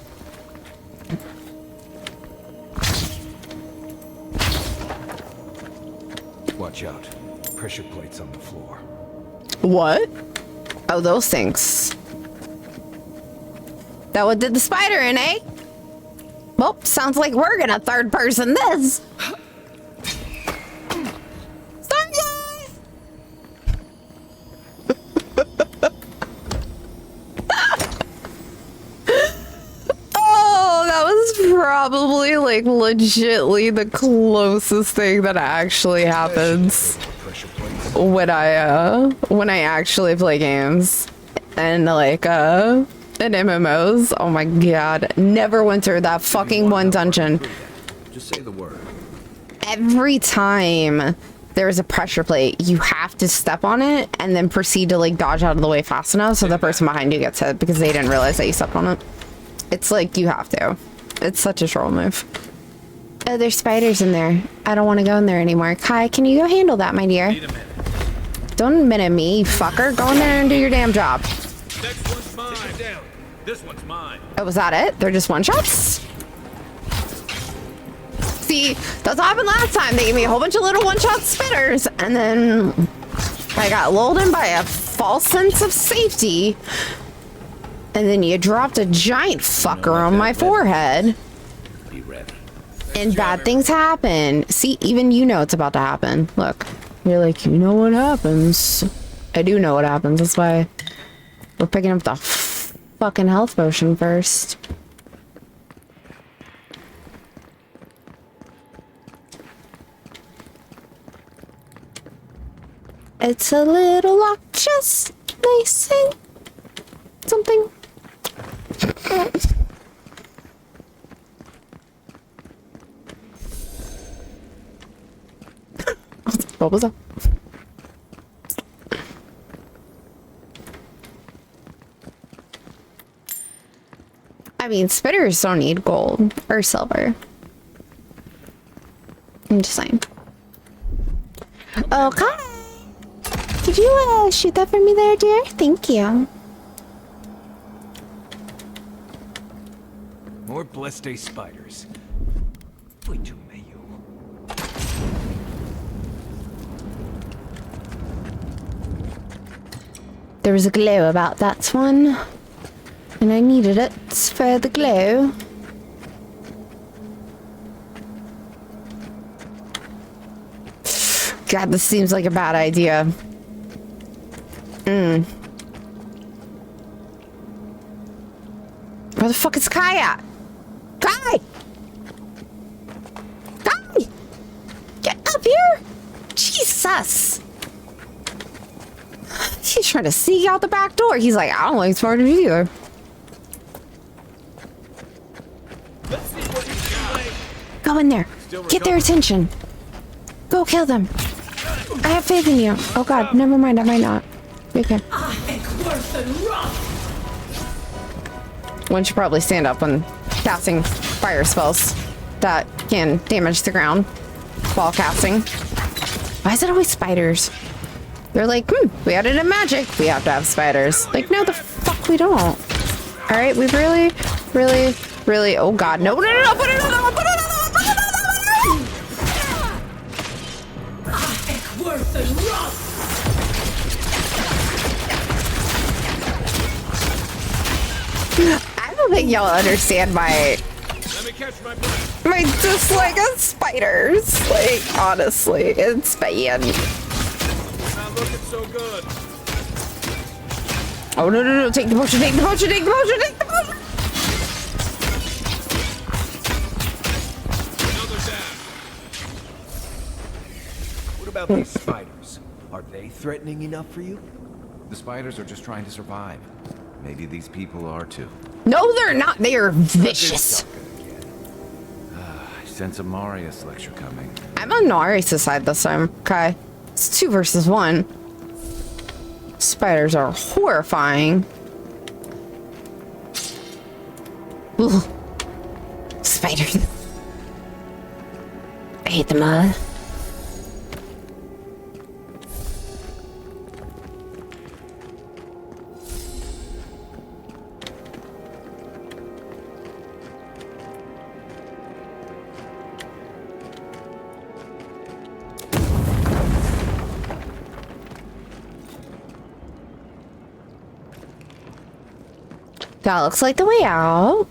Watch out. Pressure plates on the floor. What? Oh, those things. That what did the spider in, eh? Well, sounds like we're gonna third person this. Sorry, guys. Oh, that was probably like legitly the closest thing that actually happens when I actually play games and like and MMOs. Oh my god. Never went through that fucking one dungeon. Just say the word. Every time there's a pressure plate, you have to step on it and then proceed to like dodge out of the way fast enough so the person behind you gets hit because they didn't realize that you stepped on it. It's like you have to. It's such a troll move. Oh, there's spiders in there. I don't want to go in there anymore. Kai, can you go handle that, my dear? Don't minute me, you fucker. Go in there and do your damn job. Next one's mine. Down. This one's mine. Oh, was that it? They're just one-shots? See, that's what happened last time. They gave me a whole bunch of little one-shot spitters, and then I got lulled in by a false sense of safety, and then you dropped a giant fucker on my forehead. Be ready. And bad things happen. See, even you know it's about to happen. Look, you're like, you know what happens. I do know what happens. That's why we're picking up the fucking health potion first. It's a little lock chest. They say something. What was that? I mean, spitters don't need gold or silver. I'm just saying. Okay. Could you shoot that for me there, dear? Thank you. More Blessed spiders. Wait to may you. There was a glow about that one. And I needed it for the glow. God, this seems like a bad idea. Where the fuck is Kai at? Kai! Kai! Get up here! Jesus! He's trying to sneak out the back door. He's like, I don't like spiders either. Let's see what he's doing. Go in there. Get their attention. Go kill them. I have faith in you. Oh god, never mind. I might not. Okay. One should probably stand up when casting fire spells that can damage the ground while casting. Why is it always spiders? They're like, we added in magic. We have to have spiders. Like, no, the fuck we don't. All right, we've really, oh god, no, put another one, put another one, put another one, put another one. I don't think y'all understand my dislike of spiders. Like, honestly, it's bad. Not looking so good. Oh, no, take the potion, take the potion, take the potion, take the potion. Another down. What about these spiders? Are they threatening enough for you? The spiders are just trying to survive. Maybe these people are too. No, they're not. They are vicious. I sense a Marius lecture coming. I'm on Nari's side this time. Okay. It's 2 versus 1. Spiders are horrifying. Ugh. Spiders. I hate the mud. That looks like the way out.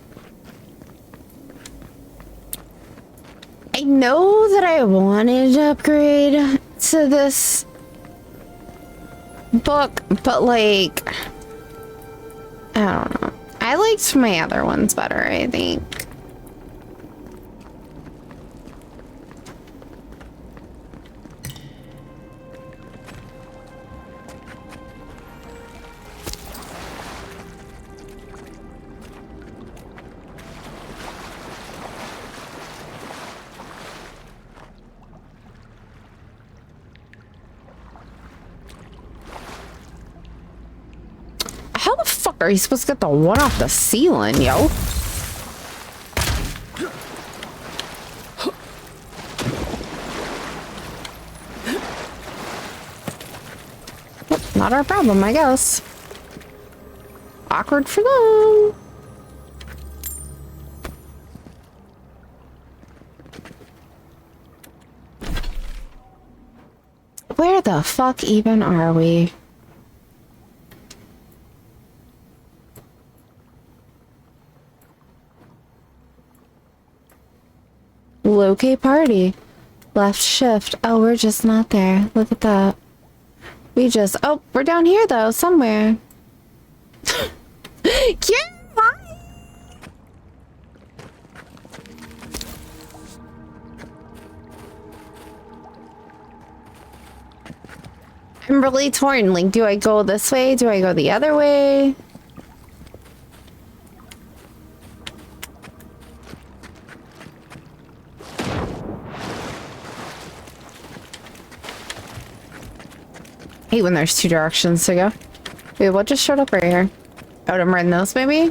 I know that I wanted to upgrade to this book, but like, I don't know. I liked my other ones better, I think. How the fuck are you supposed to get the one off the ceiling, yo? Well, not our problem, I guess. Awkward for them. Where the fuck even are we? Locate party. Left shift. Oh, we're just not there. Look at that. We just... Oh, we're down here, though. Somewhere. Cute! Hi! I'm really torn. Like, do I go this way? Do I go the other way? I hate when there's 2 directions to go. Wait, what just showed up right here? Oh, I'm reading those, maybe?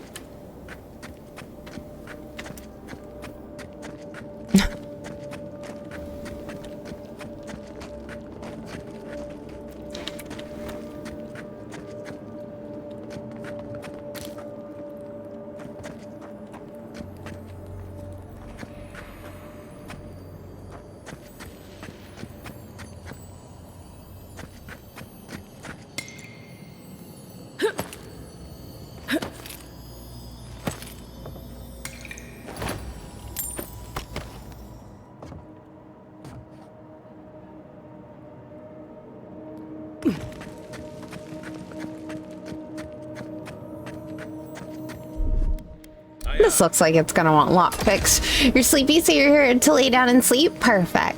This looks like it's gonna want lockpicks. You're sleepy, so you're here to lay down and sleep? Perfect.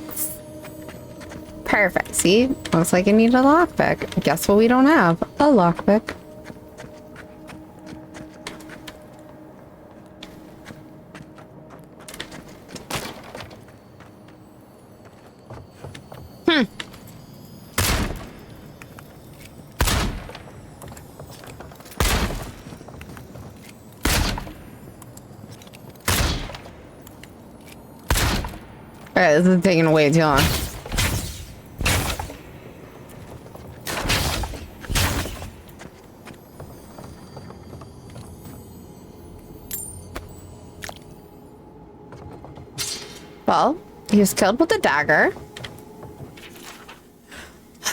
Perfect. See? Looks like I need a lockpick. Guess what we don't have? A lockpick. Alright, this is taking way too long. Well, he was killed with a dagger.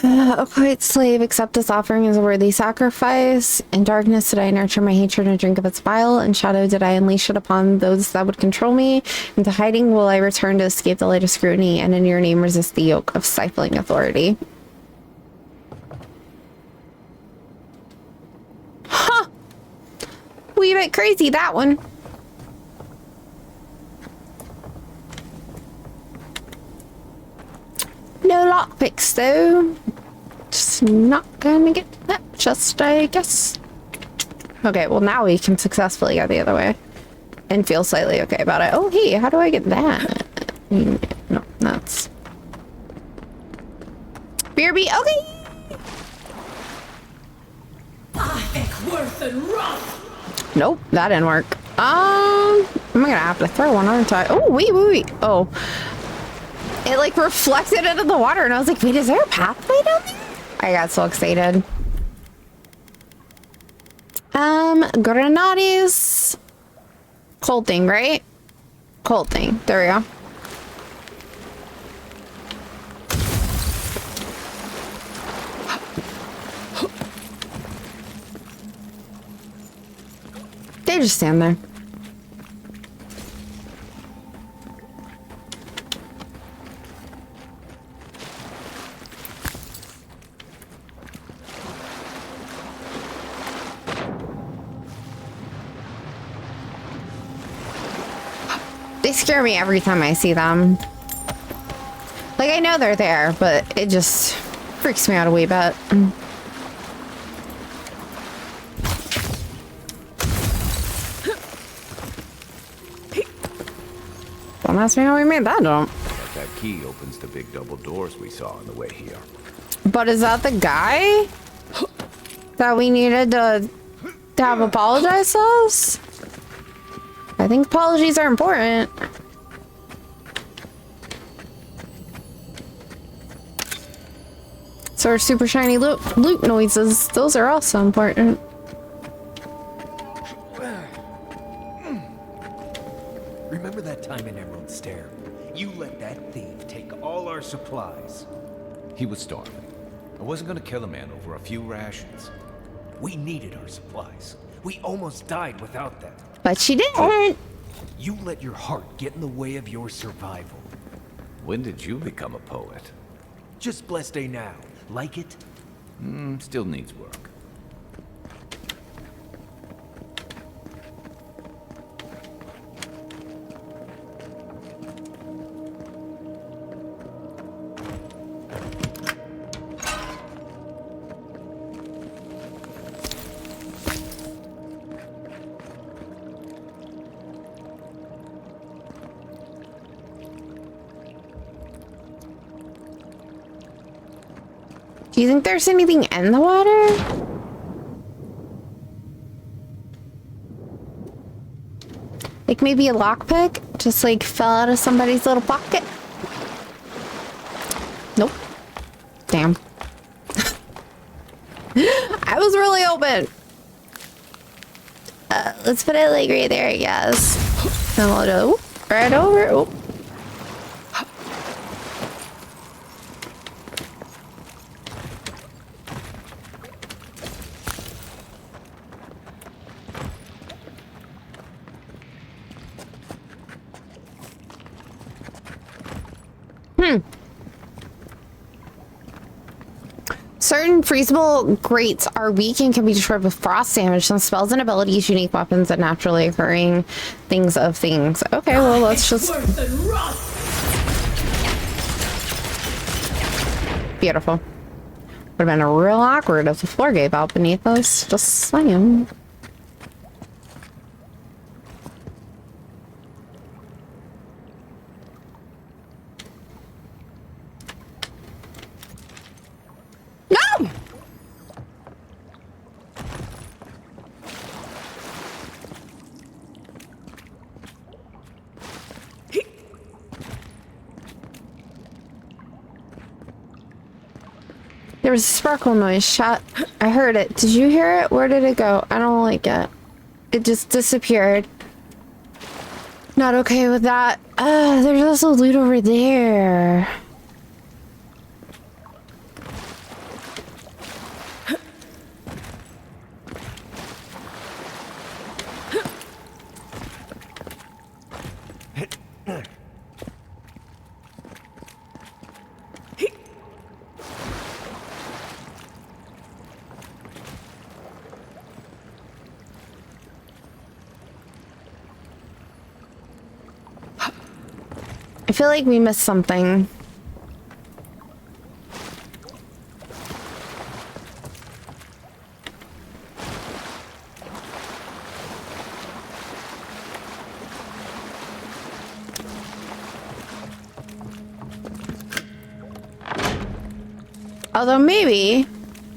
A quiet slave, accept this offering as a worthy sacrifice. In darkness did I nurture my hatred and drink of its bile. In shadow did I unleash it upon those that would control me. Into hiding will I return to escape the light of scrutiny, and in your name resist the yoke of stifling authority. Huh! Wee bit crazy, that one. No lockpicks though. Just not gonna get that just, I guess. Okay, well now we can successfully go the other way. And feel slightly okay about it. Oh hey, how do I get that? No, that's... BRB, okay! Nope, that didn't work. I'm gonna have to throw one, aren't I? Oh, wait. Oh. It like reflected into the water and I was like, wait, is there a pathway down there? I got so excited. Grenades. Cold thing, right? Cold thing. There we go. They just stand there. They scare me every time I see them. Like, I know they're there, but it just freaks me out a wee bit. Don't ask me how we made that jump. But that key opens the big double doors we saw on the way here. But is that the guy that we needed to have apologize to us? I think apologies are important. So our super shiny loot noises, those are also important. Remember that time in Emerald Stair? You let that thief take all our supplies. He was starving. I wasn't gonna kill a man over a few rations. We needed our supplies. We almost died without them. But she didn't. You let your heart get in the way of your survival. When did you become a poet? Just blessed day now. Like it? Still needs work. Do you think there's anything in the water? Like maybe a lockpick? Just like fell out of somebody's little pocket? Nope. Damn. I was really open. Let's put it like right there, I guess. And we'll just right over. Oh. Certain freezable grates are weak and can be destroyed with frost damage. Some spells and abilities, unique weapons, and naturally occurring things of things. Okay, well, let's just... Beautiful. Would have been real awkward if the floor gave out beneath us. Just saying. No! There was a sparkle noise shot. I heard it. Did you hear it? Where did it go? I don't like it. It just disappeared. Not okay with that. There's also loot over there. I feel like we missed something. Although maybe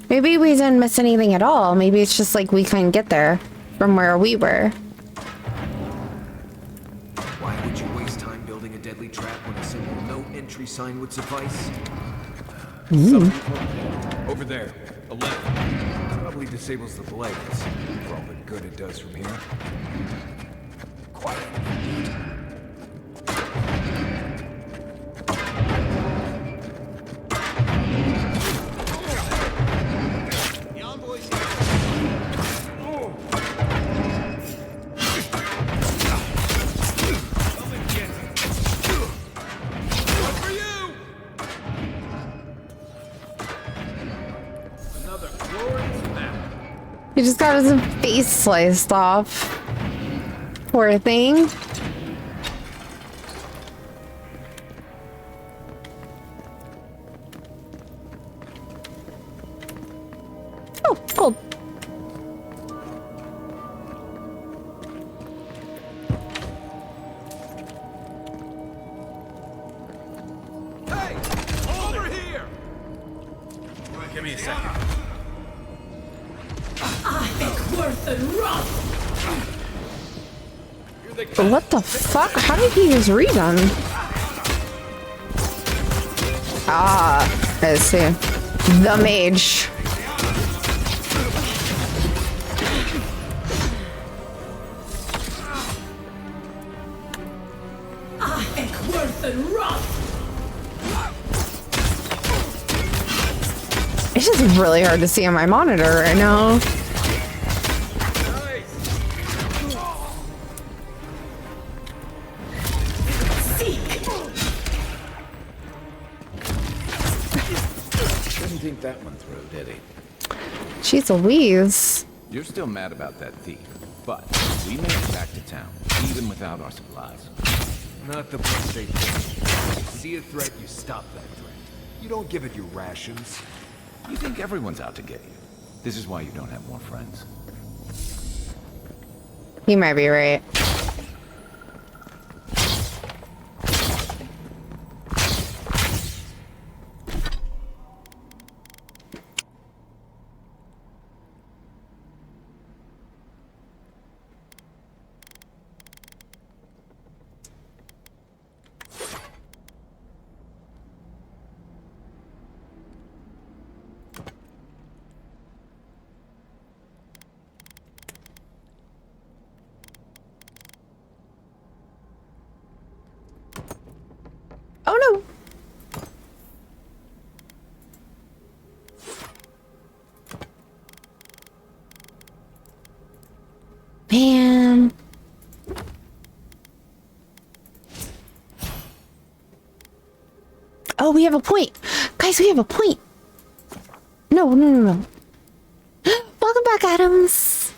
we didn't miss anything at all. Maybe it's just like we couldn't get there from where we were. Why would you waste time building a deadly trap when a simple no entry sign would suffice? Some people over there, a left. Probably disables the blades for all the good it does from here. Quiet. He just got his face sliced off. Poor thing. Oh, gold. Hey! Over here! Give me a second. What the fuck? How did he just redone? Ah, I see. The mage. It's just really hard to see on my monitor right now. Didn't think that one through, did he? Jeez Louise. You're still mad about that thief, but we made it back to town, even without our supplies. Not the best they think. You see a threat, you stop that threat. You don't give it your rations. You think everyone's out to get you. This is why you don't have more friends. You might be right. Oh no! Man. Oh, we have a point. Guys, we have a point. No. Welcome back, Adams.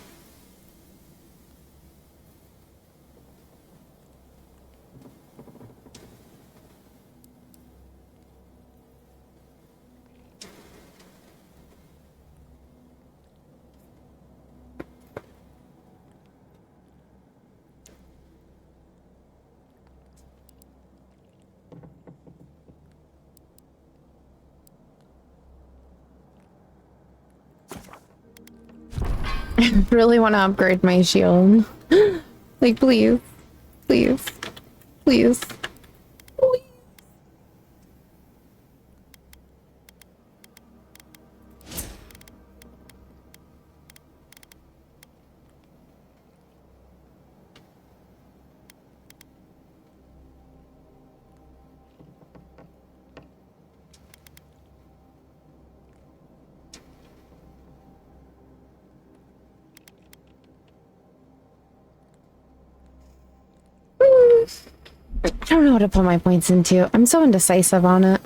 Really want to upgrade my shield. Like, please. Please. Please. I don't know what to put my points into. I'm so indecisive on it.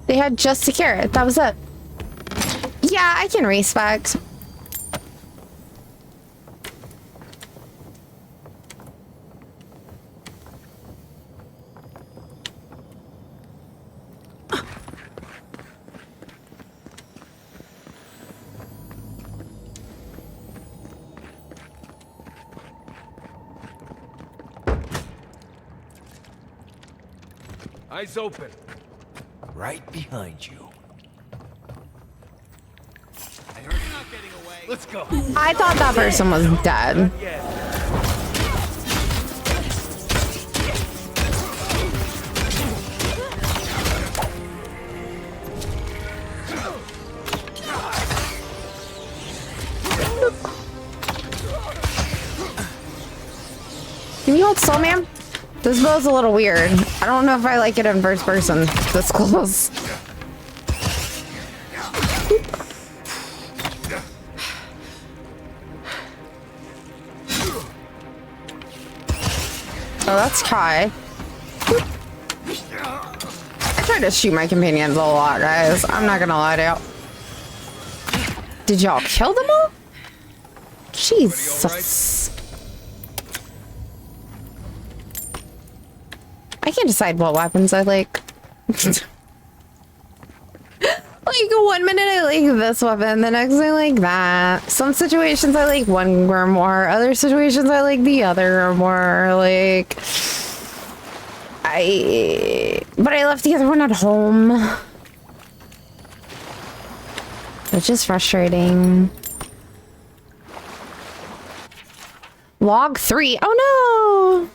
They had just a carrot. That was it. Yeah, I can respect. Eyes open. Right behind you. I heard you're not getting away. Let's go. I thought that person was dead. Can you hold still, ma'am? This bow's a little weird. I don't know if I like it in first person this close. Oh, that's Kai. I try to shoot my companions a lot, guys. I'm not gonna lie to you. Did y'all kill them all? Jesus. I can't decide what weapons I like. Like, 1 minute I like this weapon, the next I like that. Some situations I like one or more, other situations I like the other or more. Like, but I left the other one at home, which is frustrating. Log 3. Oh no!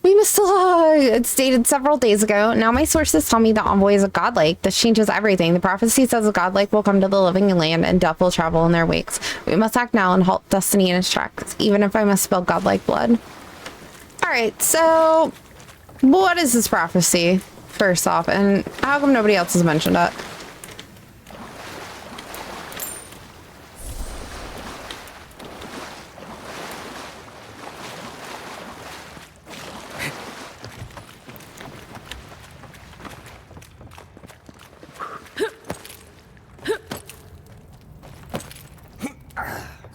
We missed a log. It's dated several days ago. Now my sources tell me the envoy is a godlike. This changes everything. The prophecy says a godlike will come to the living land and death will travel in their wakes. We must act now and halt destiny in its tracks, even if I must spill godlike blood. Alright, so what is this prophecy, first off? And how come nobody else has mentioned it?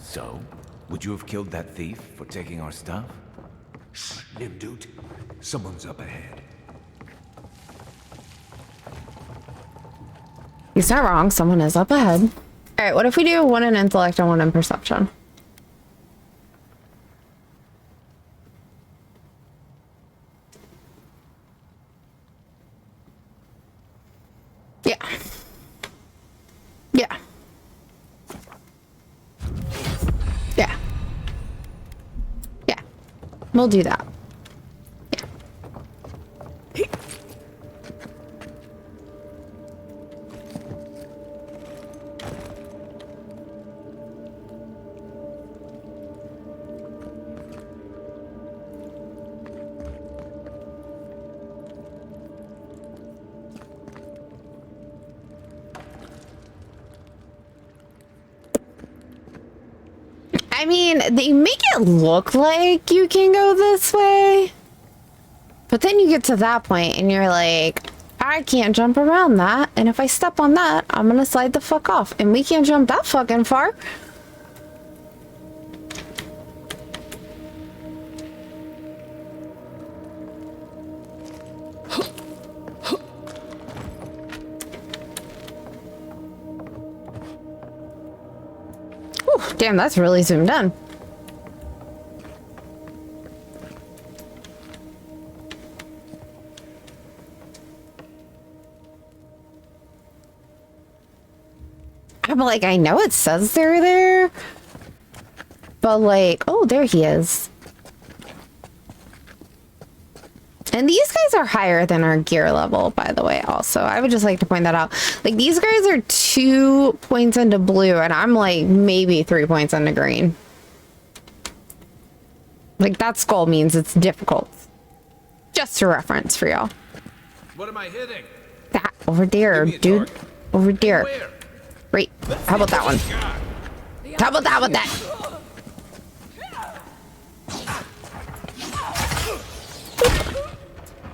So, would you have killed that thief for taking our stuff? Nimdut, someone's up ahead. He's not wrong. Someone is up ahead. All right, what if we do one in intellect and one in perception? Yeah. Yeah. Yeah. Yeah. We'll do that. Yeah. I mean, they make it look like you can go this way, but then you get to that point and you're like, I can't jump around that, and if I step on that, I'm gonna slide the fuck off, and we can't jump that fucking far. Whew, damn, that's really zoomed in. I'm like, I know it says they're there, but like, oh, there he is. And these guys are higher than our gear level, by the way, also. I would just like to point that out. Like, these guys are 2 points into blue, and I'm like maybe 3 points into green. Like, that skull means it's difficult. Just a reference for y'all. What am I hitting? That over there, dude. Over there. Where? Right. How about that one? How about that with that?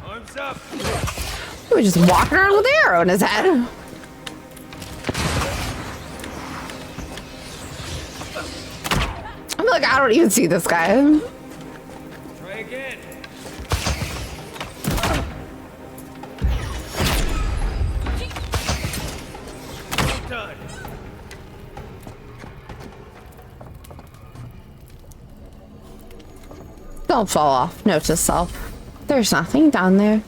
Arms up. He was just walking around with an arrow in his head. I'm like, I don't even see this guy. Try again. Well done. Don't fall off. Note to self. There's nothing down there.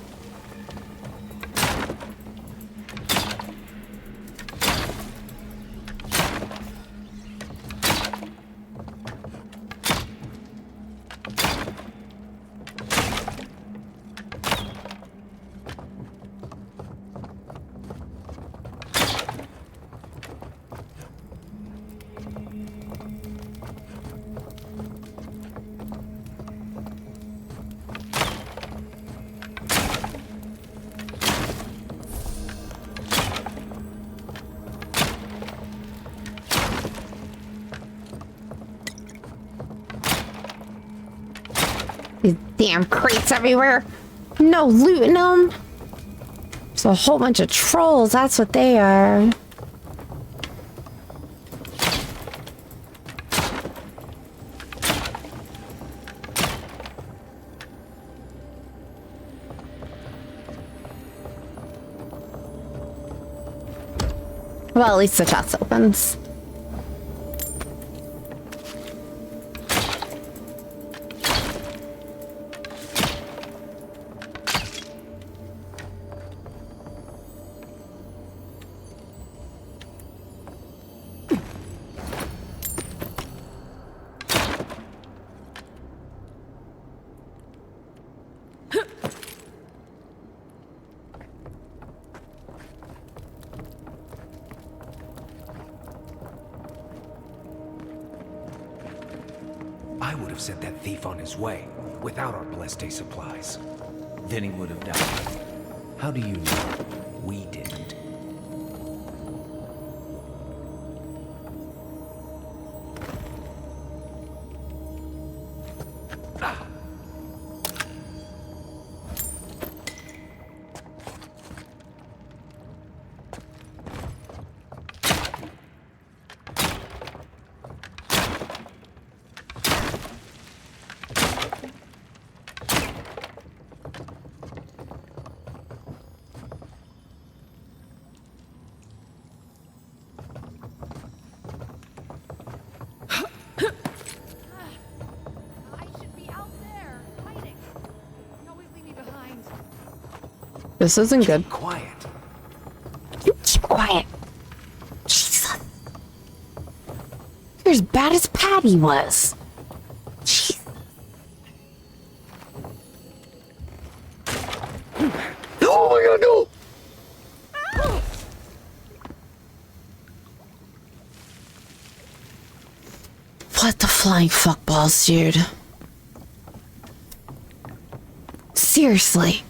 These damn crates everywhere. No looting them. There's a whole bunch of trolls. That's what they are. Well, at least the chest opens. I would have sent that thief on his way without our Bleste supplies. Then he would have died. How do you know? We didn't. This isn't good. Quiet. You keep quiet. Jesus. You're as bad as Patty was. Jesus. Oh my god, no! What the flying fuckballs, dude? Seriously.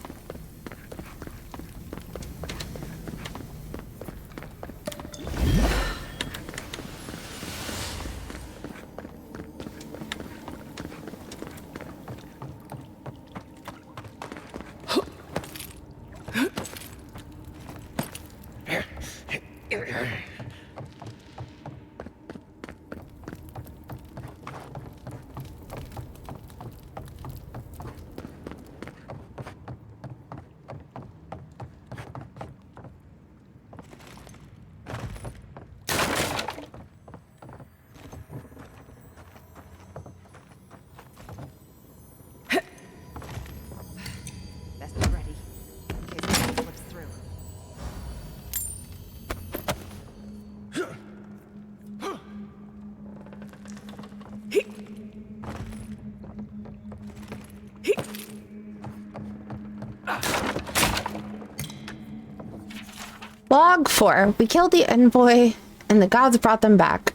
Log 4. We killed the envoy and the gods brought them back.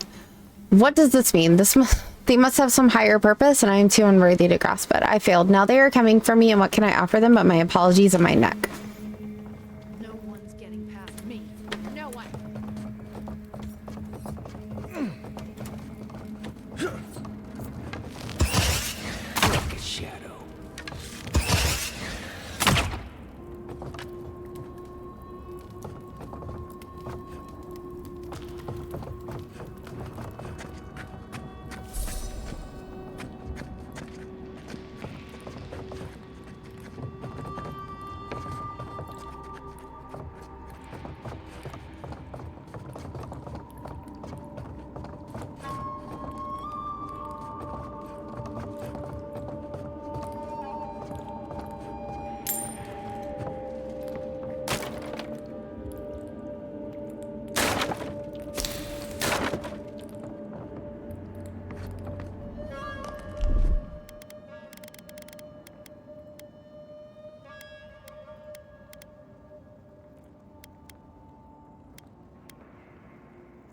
What does this mean? They must have some higher purpose and I am too unworthy to grasp it. I failed. Now they are coming for me and what can I offer them but my apologies and my neck? No one's getting past me. No one. Like a shadow.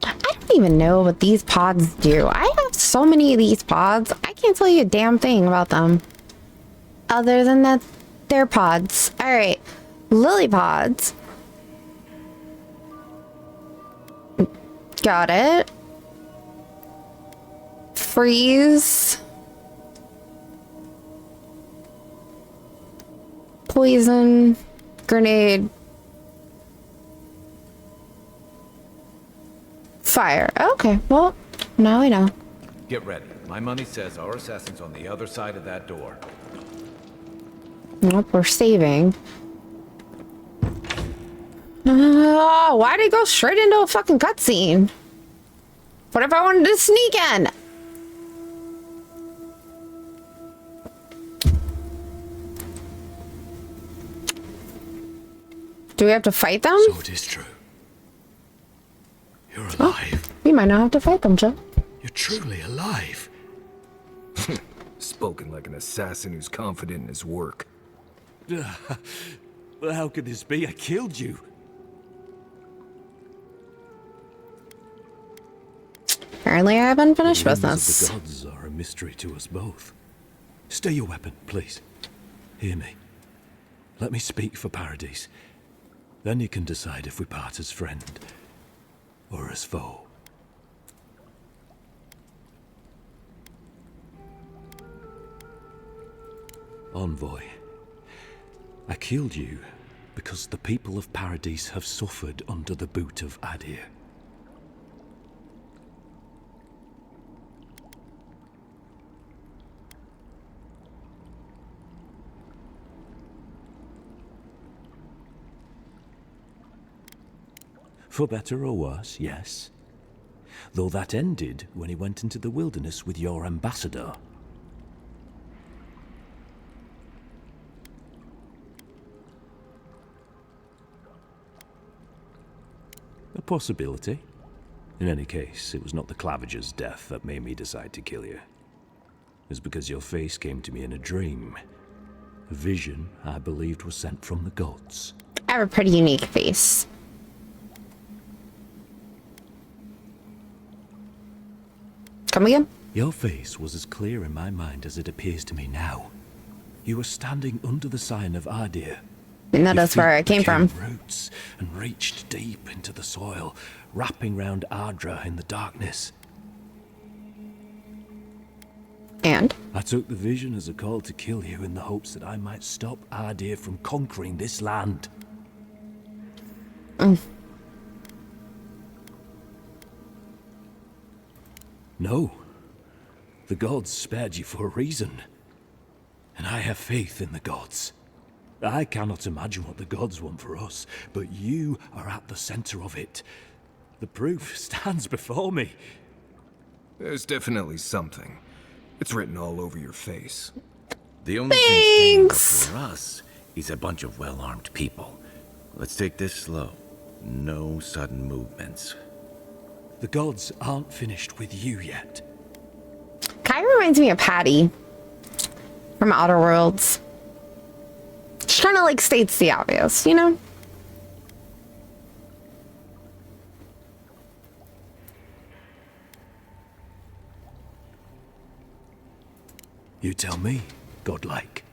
I don't even know what these pods do. I have so many of these pods. I can't tell you a damn thing about them. Other than that, they're pods. Alright. Lily pods. Got it. Freeze. Poison. Grenade. Fire. Okay, well, now I know. Get ready. My money says our assassin's on the other side of that door. Nope, we're saving. Why'd it go straight into a fucking cutscene? What if I wanted to sneak in? Do we have to fight them? So it is true. You're alive. We might not have to fight them, Joe. You're truly alive. Spoken like an assassin who's confident in his work. Well, how could this be? I killed you. Apparently I have unfinished The business. the gods are a mystery to us both. Stay your weapon, please. Hear me. Let me speak for Paradise. Then you can decide if we part as friend or as foe. Envoy, I killed you because the people of Paradise have suffered under the boot of Adir. For better or worse, yes. Though that ended when he went into the wilderness with your ambassador. A possibility. In any case, it was not the Clavager's death that made me decide to kill you. It was because your face came to me in a dream. A vision I believed was sent from the gods. I have a pretty unique face. Come again? Your face was as clear in my mind as it appears to me now. You were standing under the sign of Adir. And that's where I came from. Roots and reached deep into the soil, wrapping round Ardra in the darkness. And? I took the vision as a call to kill you in the hopes that I might stop Adir from conquering this land. No. The gods spared you for a reason. And I have faith in the gods. I cannot imagine what the gods want for us, but you are at the center of it. The proof stands before me. There's definitely something. It's written all over your face. The only thing standing before us is a bunch of well-armed people. Let's take this slow. No sudden movements. The gods aren't finished with you yet. Kai reminds me of Patty from Outer Worlds. She kind of like states the obvious, you know? You tell me, godlike.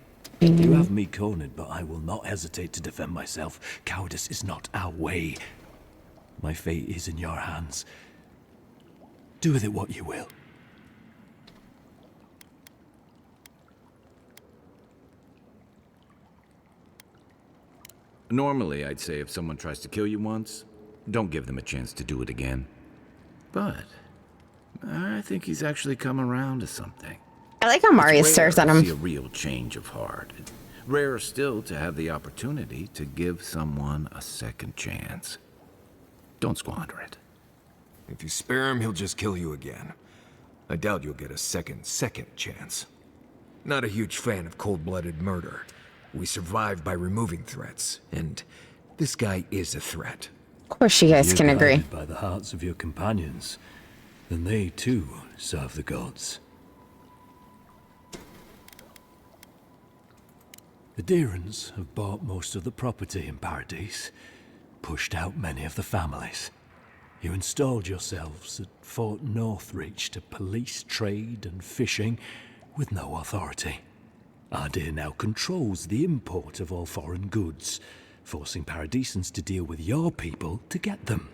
You have me cornered, but I will not hesitate to defend myself. Cowardice is not our way. My fate is in your hands. Do with it what you will. Normally, I'd say if someone tries to kill you once, don't give them a chance to do it again. But I think he's actually come around to something. I like how Mario It's rare stares at to him. see a real change of heart. Rarer still to have the opportunity to give someone a second chance. Don't squander it. If you spare him, he'll just kill you again. I doubt you'll get a second chance. Not a huge fan of cold-blooded murder. We survive by removing threats, and this guy is a threat. Of course you guys can agree. Guided by the hearts of your companions, then they too serve the gods. The Deerans have bought most of the property in Paradise, pushed out many of the families. You installed yourselves at Fort Northreach to police trade and fishing with no authority. Ardir now controls the import of all foreign goods, forcing Paradisans to deal with your people to get them.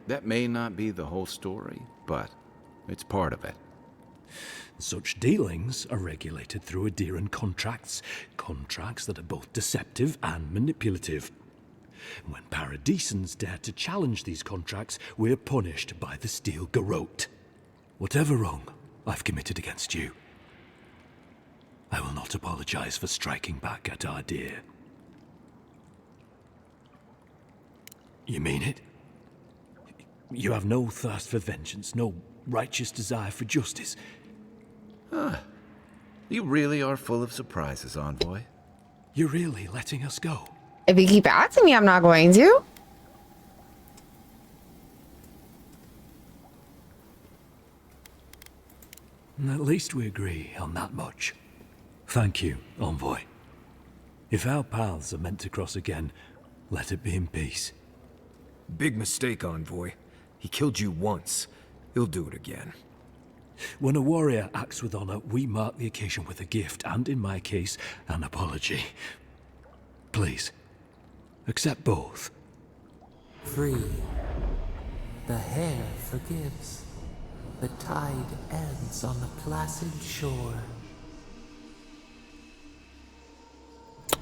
That may not be the whole story, but it's part of it. Such dealings are regulated through Adiran contracts that are both deceptive and manipulative. When Paradisans dare to challenge these contracts, we're punished by the Steel Garrote. Whatever wrong I've committed against you, I will not apologize for striking back at Ardir. You mean it? You have no thirst for vengeance, no righteous desire for justice. You really are full of surprises, Envoy. You're really letting us go? If you keep asking me, I'm not going to. At least we agree on that much. Thank you, Envoy. If our paths are meant to cross again, let it be in peace. Big mistake, Envoy. He killed you once. He'll do it again. When a warrior acts with honor, we mark the occasion with a gift, and in my case, an apology. Please, accept both. Free. The hair forgives. The tide ends on the placid shore.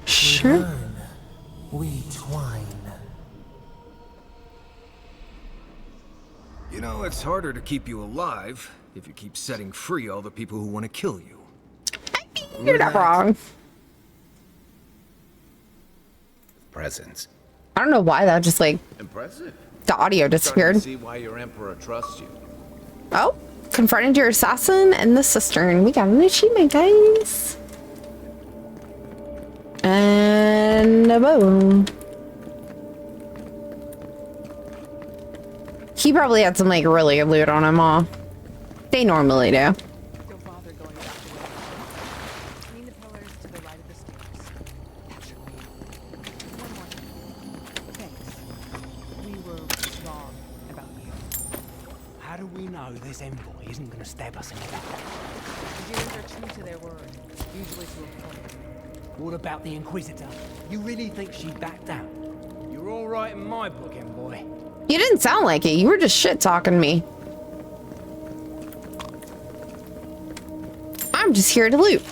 Sure. We learn, we twine. You know, it's harder to keep you alive if you keep setting free all the people who want to kill you. You're not wrong. Presents. I don't know why that just like Impressive. the audio disappeared. See why your emperor trusts you. Oh, confronted your assassin and the cistern. We got an achievement, guys. And a boom. He probably had some like really good loot on him all. They normally do. Don't bother going back to where between the pillars to the right of the stairs. That should be one more thing. Thanks. We were wrong about you. How do we know this envoy isn't going to stab us in the back? The Deers are true to their word, usually to a point. What about the Inquisitor? You really think she backed out? You're all right in my book, envoy. You didn't sound like it. You were just shit talking me. I'm just here to loot.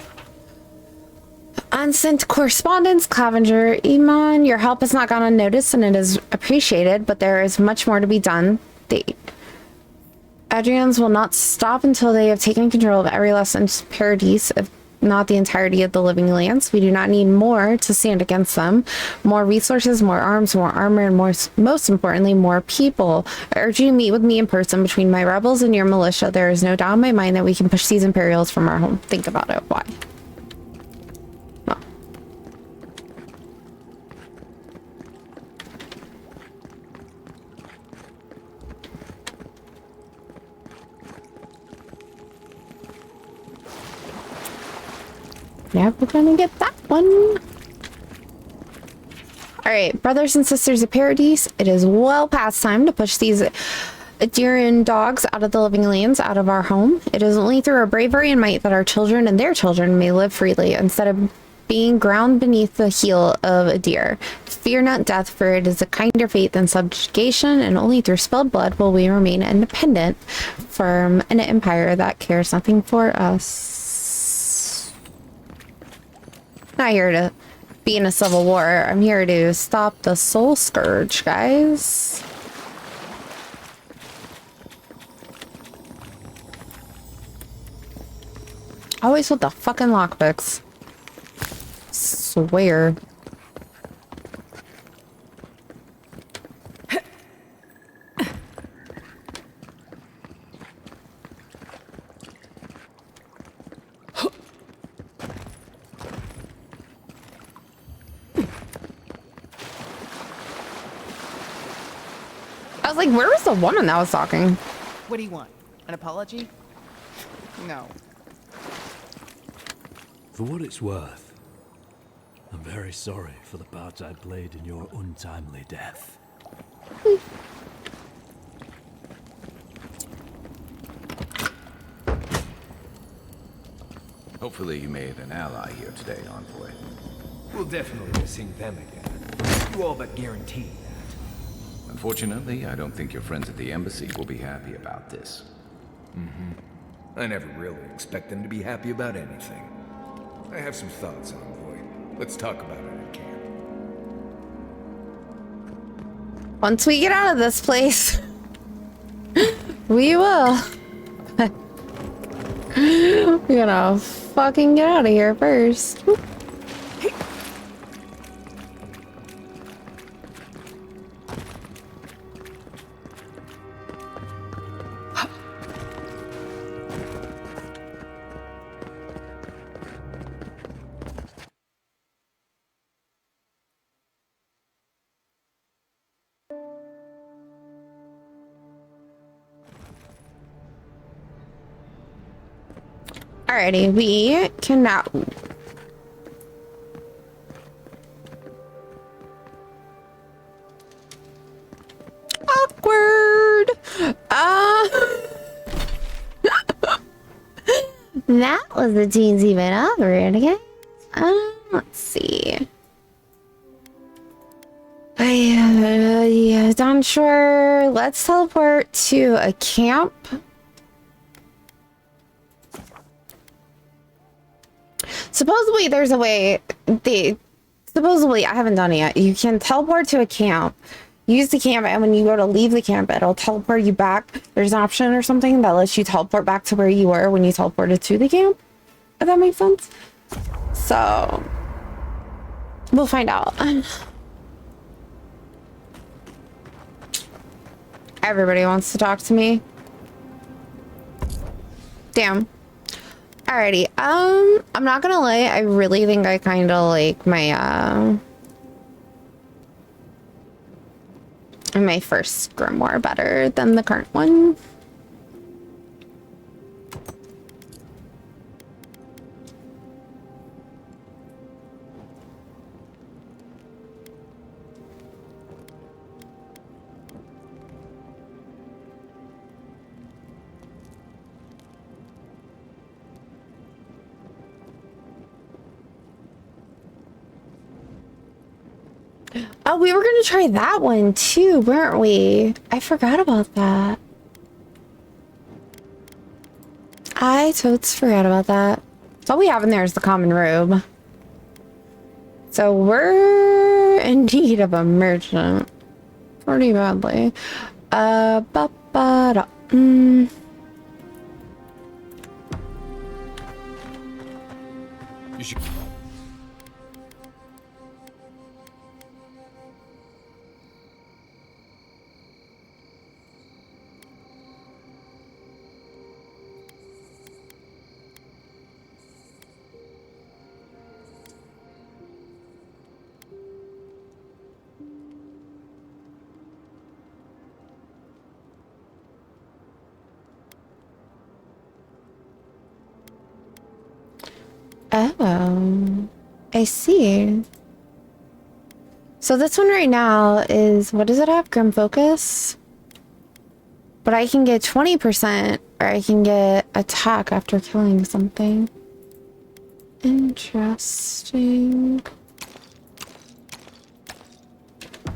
Unsent correspondence, Clavenger, Iman, your help has not gone unnoticed and it is appreciated, but there is much more to be done. The Adrians will not stop until they have taken control of every last paradise, if not the entirety of the living lands. We do not need more to stand against them. More resources, more arms, more armor, and most importantly, more people. I urge you to meet with me in person between my rebels and your militia. There is no doubt in my mind that we can push these Imperials from our home. Think about it. Why? Oh. Yeah, we're gonna get that one. All right, brothers and sisters of Paradise, it is well past time to push these deer and dogs out of the living lands, out of our home. It is only through our bravery and might that our children and their children may live freely, instead of being ground beneath the heel of a deer. Fear not death, for it is a kinder fate than subjugation, and only through spilled blood will we remain independent from an empire that cares nothing for us. Not here to be in a civil war. I'm here to stop the soul scourge, guys. Always with the fucking lockpicks. Swear. I was like, where was the woman that was talking? What do you want? An apology? No. For what it's worth, I'm very sorry for the part I played in your untimely death. Hopefully you made an ally here today, Envoy. We'll definitely be seeing them again. You all but guarantee that. Unfortunately, I don't think your friends at the embassy will be happy about this. I never really expect them to be happy about anything. I have some thoughts, Envoy. Let's talk about it in camp. Once we get out of this place, we will. We're gonna fucking get out of here first. Alrighty, we can now. Awkward. That was a teensy bit awkward, okay? Let's see. Yeah, not sure. Let's teleport to a camp. Supposedly there's a way, supposedly I haven't done it yet. You can teleport to a camp, use the camp, and when you go to leave the camp, it'll teleport you back. There's an option or something that lets you teleport back to where you were when you teleported to the camp, if that makes sense. So, we'll find out. Everybody wants to talk to me. Damn. Alrighty, I'm not gonna lie, I really think I kind of like my, my first grimoire better than the current one. Oh, we were gonna try that one too, weren't we? I forgot about that. I totes forgot about that. So all we have in there is the common robe. So we're in need of a merchant. Pretty badly. You should... Oh, I see. So this one right now is, what does it have? Grim Focus? But I can get 20% or I can get attack after killing something. Interesting.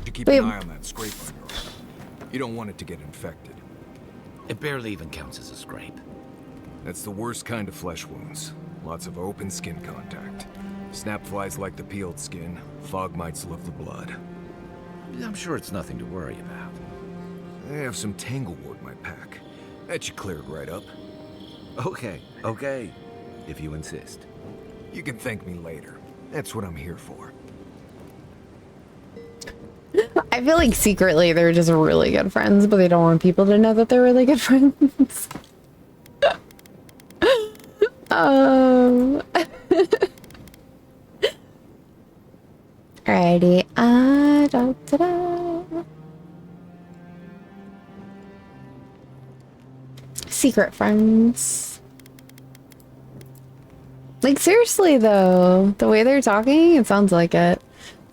You keep Wait. an eye on that scrape on your arm. You don't want it to get infected. It barely even counts as a scrape. That's the worst kind of flesh wounds. Lots of open skin contact. Snap flies like the peeled skin. Fog mites love the blood. I'm sure it's nothing to worry about. I have some tanglewood in my pack. That should clear it right up. Okay, if you insist. You can thank me later. That's what I'm here for. I feel like secretly they're just really good friends, but they don't want people to know that they're really good friends. Alrighty. Secret friends. Like, seriously, though, the way they're talking, it sounds like it.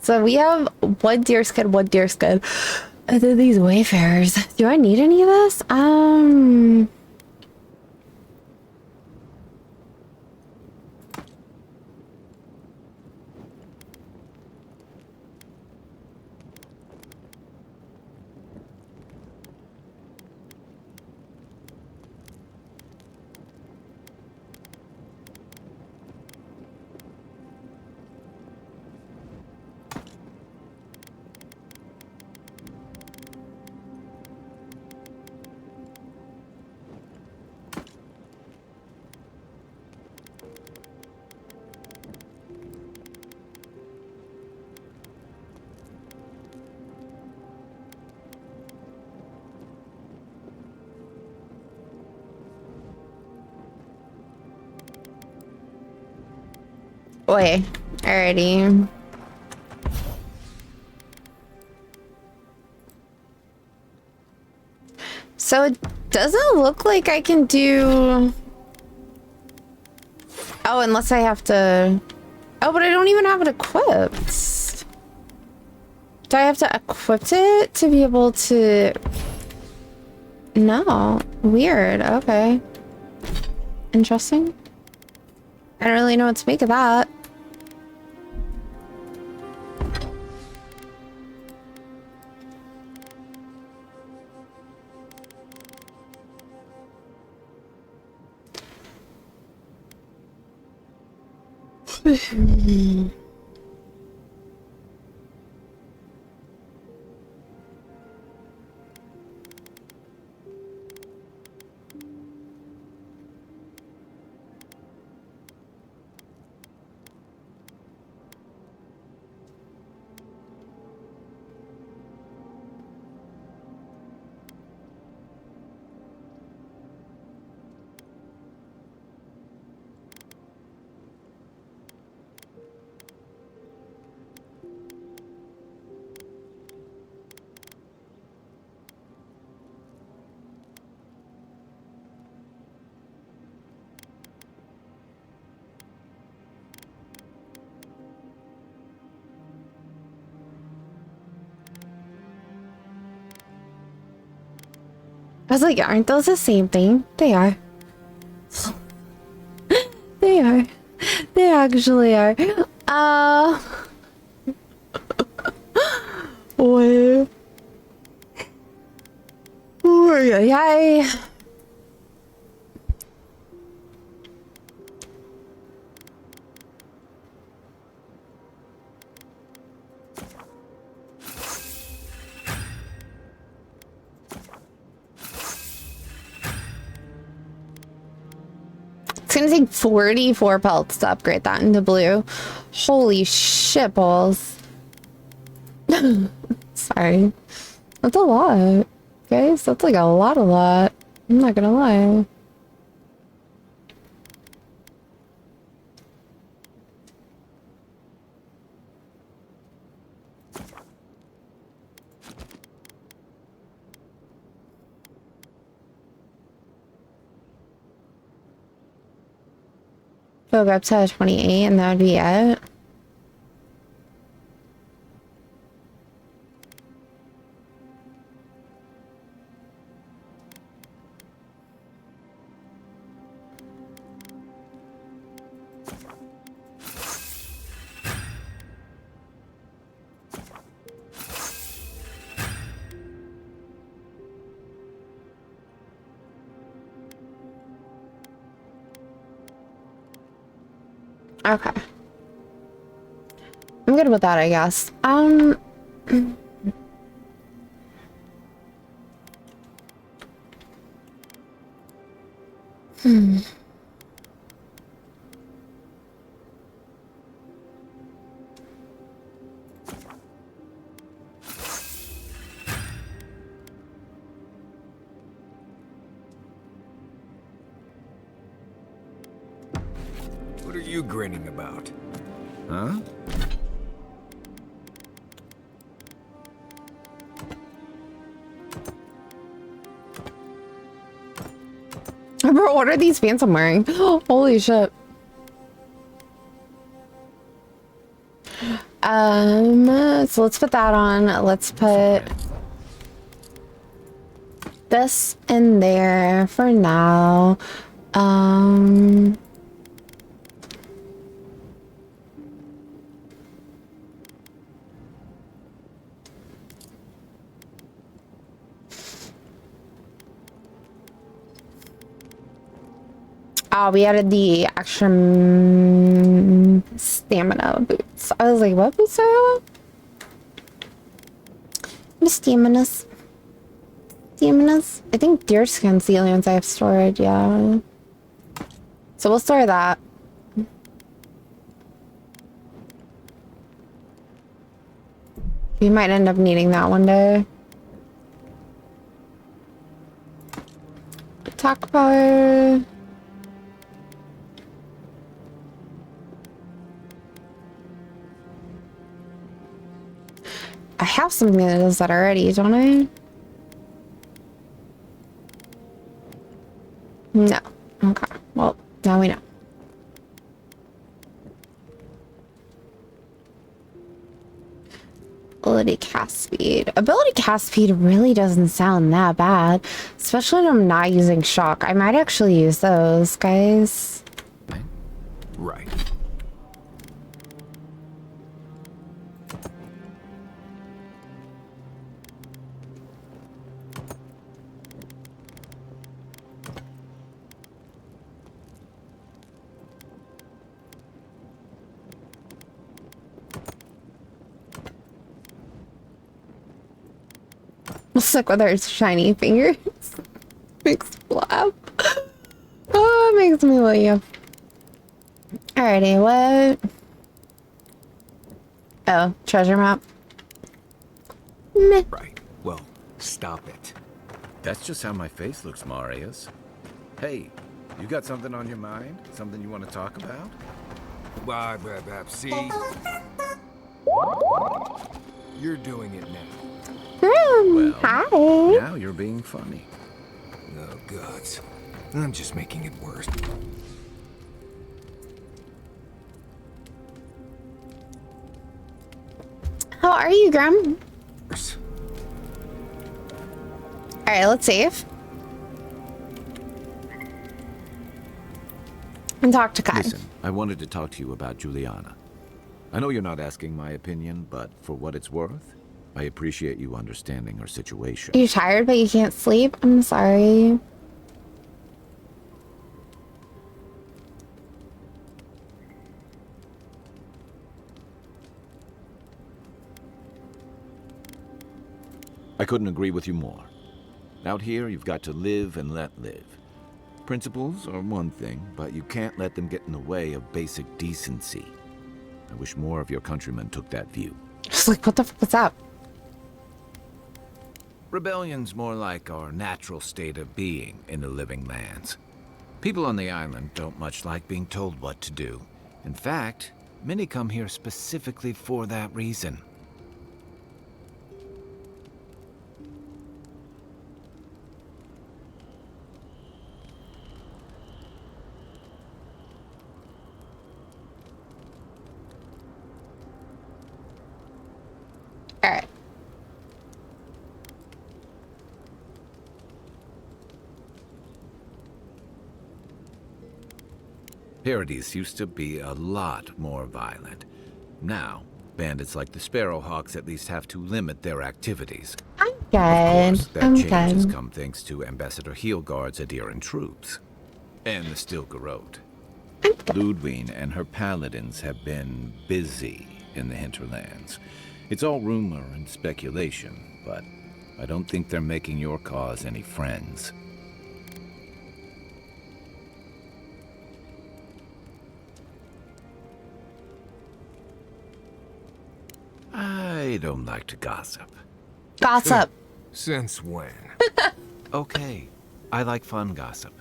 So we have one deer skin, and then these wayfarers. Do I need any of this? Wait, alrighty. So it doesn't look like I can do... Oh, unless I have to... Oh, but I don't even have it equipped. Do I have to equip it to be able to... No. Weird. Okay. Interesting. I don't really know what to make of that. I was like, aren't those the same thing? They are. They are. They actually are. Wait. Yay. It's gonna take 44 pelts to upgrade that into blue. Holy shit balls. Sorry. That's a lot. Guys, that's like a lot. I'm not gonna lie. Go up to 28 and that would be it. Okay. I'm good with that, I guess. What are you grinning about? Huh? Bro, what are these pants I'm wearing? Holy shit. So let's put that on. Let's put this in there for now. Oh, we added the extra stamina boots. I was like, what boots are that? Staminas. Staminas? I think deerskin the only ones I have stored, yeah. So we'll store that. We might end up needing that one day. Attack power. I have something that does that already, don't I? No. Okay. Well, now we know. Ability cast speed. Ability cast speed really doesn't sound that bad. Especially when I'm not using shock. I might actually use those, guys. Right. Look with her shiny fingers. Makes me laugh. Oh, it makes me laugh. Alrighty, what? Oh, treasure map. Meh. Right. Well, stop it. That's just how my face looks, Marius. Hey, you got something on your mind? Something you want to talk about? See? You're doing it now. Well, hi. Now you're being funny. Oh, gods. I'm just making it worse. How are you, Graham? Alright, let's save. And talk to Kai. Listen, I wanted to talk to you about Juliana. I know you're not asking my opinion, but for what it's worth, I appreciate you understanding her situation. You're tired, but you can't sleep? I'm sorry. I couldn't agree with you more. Out here, you've got to live and let live. Principles are one thing, but you can't let them get in the way of basic decency. I wish more of your countrymen took that view. Just like, what the fuck was that? Rebellion's more like our natural state of being in the living lands. People on the island don't much like being told what to do. In fact, many come here specifically for that reason. All right. Paradise used to be a lot more violent. Now, bandits like the Sparrowhawks at least have to limit their activities. I'm Of good. course, that I'm change has good. come thanks to Ambassador Heelguard's adherent troops. And the Stilgar Road. I'm Ludwine and her paladins have been busy in the hinterlands. It's all rumor and speculation, but I don't think they're making your cause any friends. I don't like to gossip. Gossip. Since when? Okay, I like fun gossip.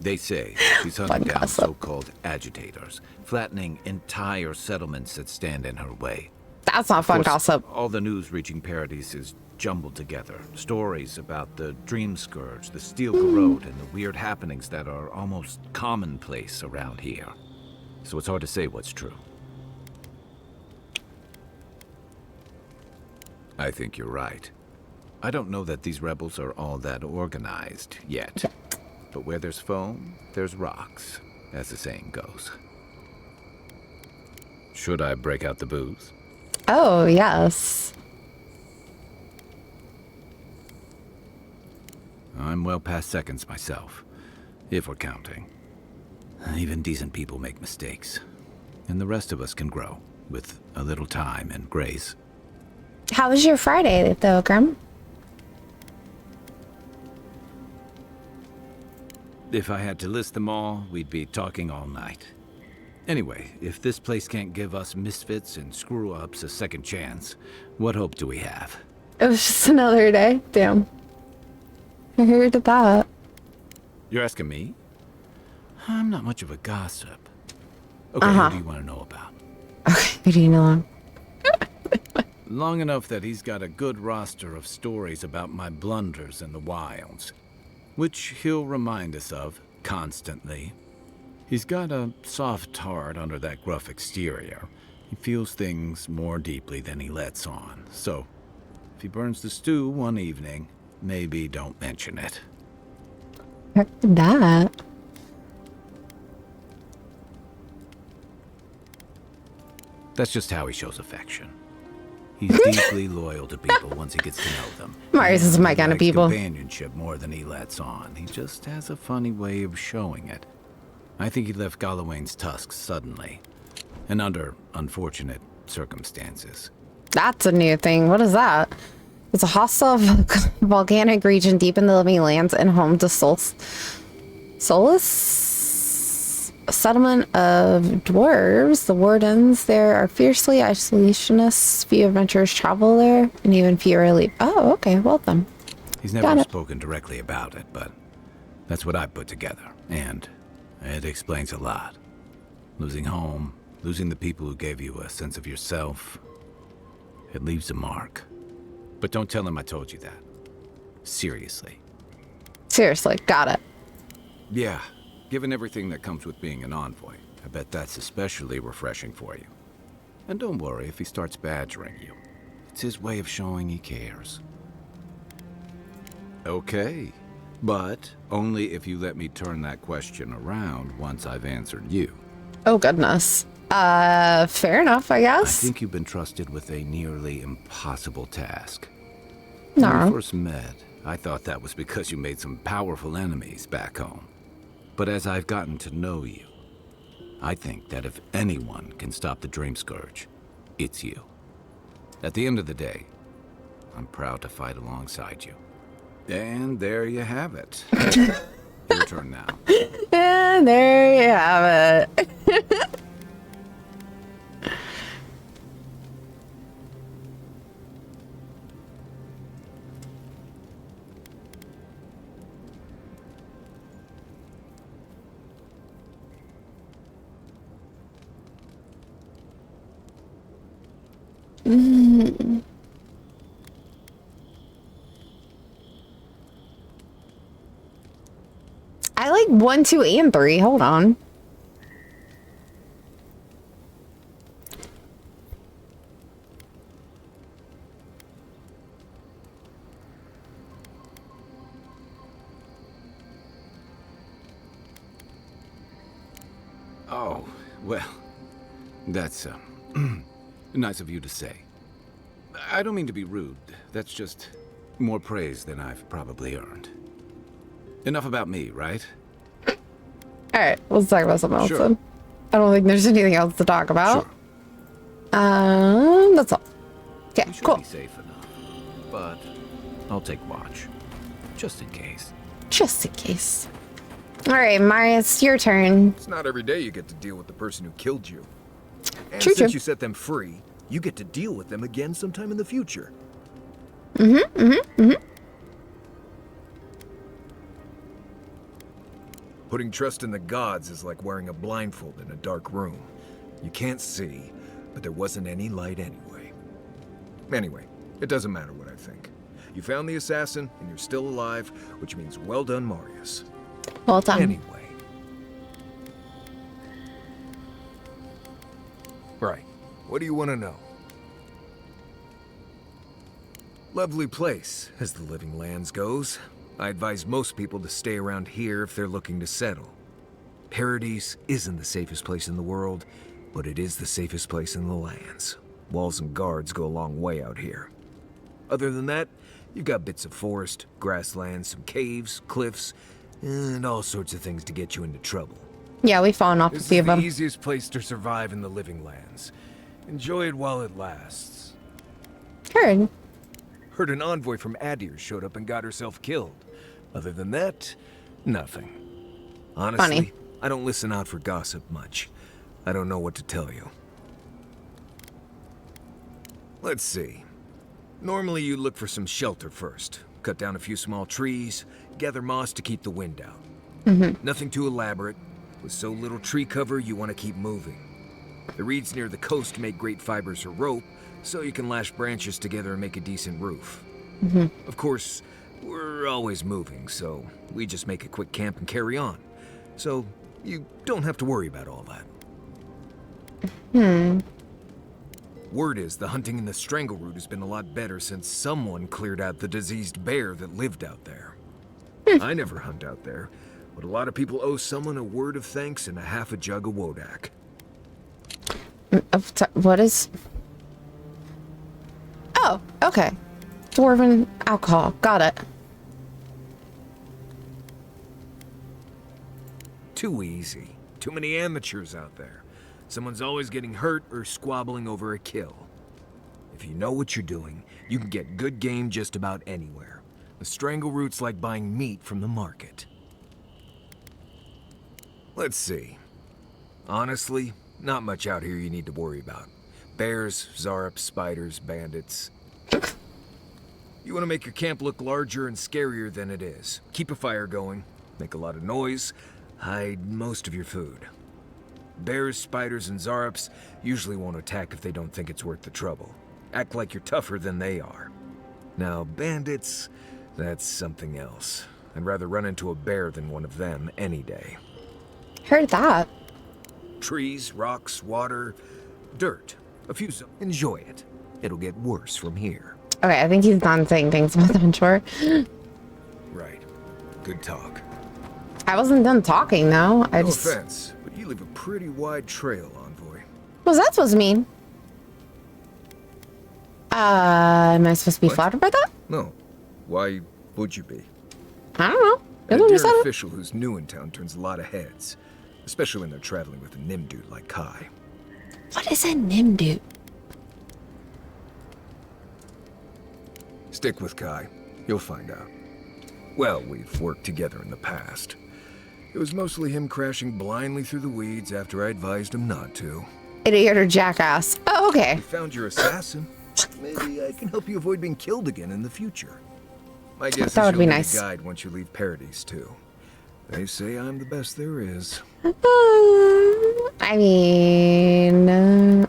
They say she's hunting down so-called agitators, flattening entire settlements that stand in her way. That's not fun Of course, gossip. all the news reaching Paradise is jumbled together. Stories about the Dream Scourge, the Steel Garrote, and the weird happenings that are almost commonplace around here. So it's hard to say what's true. I think you're right. I don't know that these rebels are all that organized yet. But where there's foam, there's rocks, as the saying goes. Should I break out the booze? Oh, yes. I'm well past seconds myself, if we're counting. Even decent people make mistakes. And the rest of us can grow, with a little time and grace. How was your Friday, though, Grim? If I had to list them all, we'd be talking all night. Anyway, if this place can't give us misfits and screw-ups a second chance, what hope do we have? It was just another day. Damn. I heard that. You're asking me? I'm not much of a gossip. Okay, who do you want to know about? Okay, who do you know? Long enough that he's got a good roster of stories about my blunders in the wilds, which he'll remind us of constantly. He's got a soft heart under that gruff exterior. He feels things more deeply than he lets on. So, if he burns the stew one evening, maybe don't mention it. Heard that. That's just how he shows affection. He's deeply loyal to people once he gets to know them. Mars is my kind of He likes people. companionship more than he lets on. He just has a funny way of showing it. I think he left Gallowayne's tusks suddenly, and under unfortunate circumstances. That's a new thing. What is that? It's a hostile volcanic region deep in the living lands and home to Solus? A settlement of dwarves. The wardens there are fiercely isolationists. Few adventurers travel there, and even fewer leave. Oh, okay. Well then. He's never spoken directly about it, but that's what I put together, and it explains a lot. Losing home, losing the people who gave you a sense of yourself, it leaves a mark. But don't tell him I told you that. Seriously. Seriously, got it. Yeah, given everything that comes with being an envoy, I bet that's especially refreshing for you. And don't worry if he starts badgering you. It's his way of showing he cares. Okay, but only if you let me turn that question around once I've answered you. Oh, goodness. Fair enough, I guess. I think you've been trusted with a nearly impossible task. No. When we first met, I thought that was because you made some powerful enemies back home. But as I've gotten to know you, I think that if anyone can stop the Dream Scourge, it's you. At the end of the day, I'm proud to fight alongside you. And there you have it. Your turn now. And there you have it. I like 1, 2, and 3. Hold on. Oh, well, that's nice of you to say. I don't mean to be rude. That's just more praise than I've probably earned. Enough about me, right? All right, let's talk about something else Sure. then. I don't think there's anything else to talk about. That's all. Okay, We should cool. be safe enough, but I'll take watch, just in case. Just in case. All right, Marius, your turn. It's not every day you get to deal with the person who killed you. And True, since true. you set them free, you get to deal with them again sometime in the future. Putting trust in the gods is like wearing a blindfold in a dark room. You can't see, but there wasn't any light anyway. Anyway, it doesn't matter what I think. You found the assassin, and you're still alive, which means well done, Marius. Well done. Anyway. Right. What do you want to know? Lovely place, as the Living Lands goes. I advise most people to stay around here if they're looking to settle. Paradise isn't the safest place in the world, but it is the safest place in the lands. Walls and guards go a long way out here. Other than that, you've got bits of forest, grasslands, some caves, cliffs, and all sorts of things to get you into trouble. Yeah, we've fallen off a This few is of the them. easiest place to survive in the Living Lands. Enjoy it while it lasts. Heard. Heard an envoy from Adir showed up and got herself killed. Other than that, nothing. Honestly, Funny. I don't listen out for gossip much. I don't know what to tell you. Let's see. Normally you look for some shelter first. Cut down a few small trees, gather moss to keep the wind out. Nothing too elaborate. With so little tree cover, you want to keep moving. The reeds near the coast make great fibers for rope, so you can lash branches together and make a decent roof. Of course, we're always moving, so we just make a quick camp and carry on. So you don't have to worry about all that. Word is the hunting in the Strangleroot has been a lot better since someone cleared out the diseased bear that lived out there. I never hunt out there, but a lot of people owe someone a word of thanks and a half a jug of Wodak. What is... Oh, okay. Dwarven alcohol. Got it. Too easy. Too many amateurs out there. Someone's always getting hurt or squabbling over a kill. If you know what you're doing, you can get good game just about anywhere. The Strangleroot's like buying meat from the market. Let's see. Honestly, not much out here you need to worry about. Bears, Zarups, spiders, bandits. You want to make your camp look larger and scarier than it is. Keep a fire going, make a lot of noise, hide most of your food. Bears, spiders, and Zarups usually won't attack if they don't think it's worth the trouble. Act like you're tougher than they are. Now, bandits, that's something else. I'd rather run into a bear than one of them any day. Heard that. Trees, rocks, water, dirt. A few enjoy it. It'll get worse from here. Okay, I think he's done saying things about the shore. Right. Good talk. I wasn't done talking, though. I No just... offense, but you leave a pretty wide trail, Envoy. What's that supposed to mean? Am I supposed to be flattered by that? No. Why would you be? I don't know. A That's what you Deer said. official who's new in town turns a lot of heads. Especially when they're traveling with a Nim dude like Kai. What is a Nim dude? Stick with Kai. You'll find out. Well, we've worked together in the past. It was mostly him crashing blindly through the weeds after I advised him not to. Idiot or jackass. Oh, okay. We found your assassin. Maybe I can help you avoid being killed again in the future. My guess That is would you'll be need nice. a guide once you leave Paradise, too. They say I'm the best there is. I mean...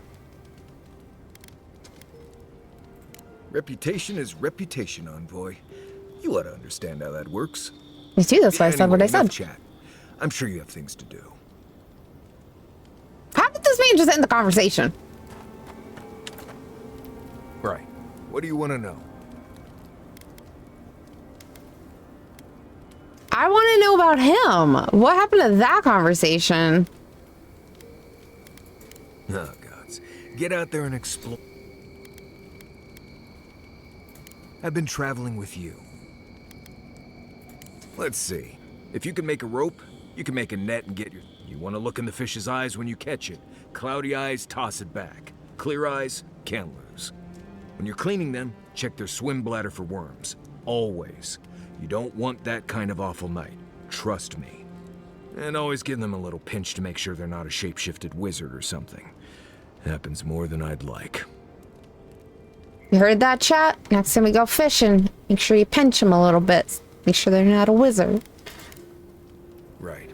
Reputation is reputation, Envoy. You ought to understand how that works. Me too, that's why I said what I Anyway, enough said. Chat. I'm sure you have things to do. How did this man just end the conversation? Right. What do you want to know? I want to know about him. What happened to that conversation? Oh, gods. Get out there and explore. I've been traveling with you. Let's see. If you can make a rope, you can make a net and get your... You want to look in the fish's eyes when you catch it. Cloudy eyes, toss it back. Clear eyes, can't lose. When you're cleaning them, check their swim bladder for worms. Always. You don't want that kind of awful night. Trust me. And always give them a little pinch to make sure they're not a shape-shifted wizard or something. Happens more than I'd like. You heard that, chat? Next time we go fishing, make sure you pinch them a little bit. Make sure they're not a wizard. Right.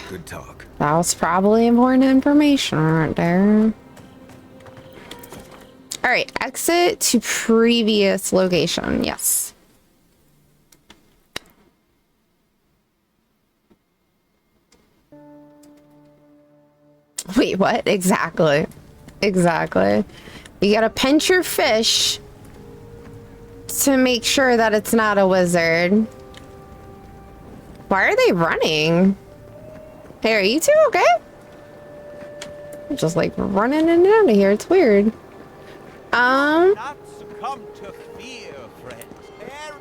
Good talk. That was probably important information right there. Alright, exit to previous location. Yes. Wait, what? Exactly. Exactly. You gotta pinch your fish to make sure that it's not a wizard. Why are they running? Hey, are you two okay? I'm just like running in and out of here. It's weird. Not succumb to fear, friends. Air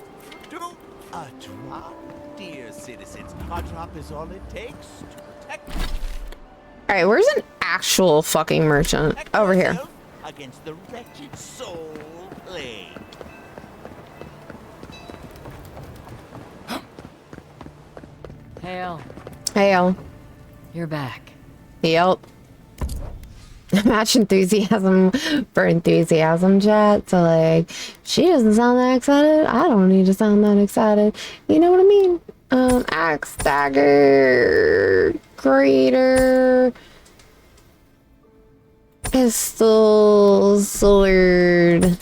to a drop, dear citizens. A drop is all it takes to protect. All right, where's an actual fucking merchant? Over here. Against the wretched soul plague. Hail. Hail. You're back. Yep. Match enthusiasm for enthusiasm, chat. So like, she doesn't sound that excited. I don't need to sound that excited. You know what I mean? Axe, dagger, greater, pistol, sword.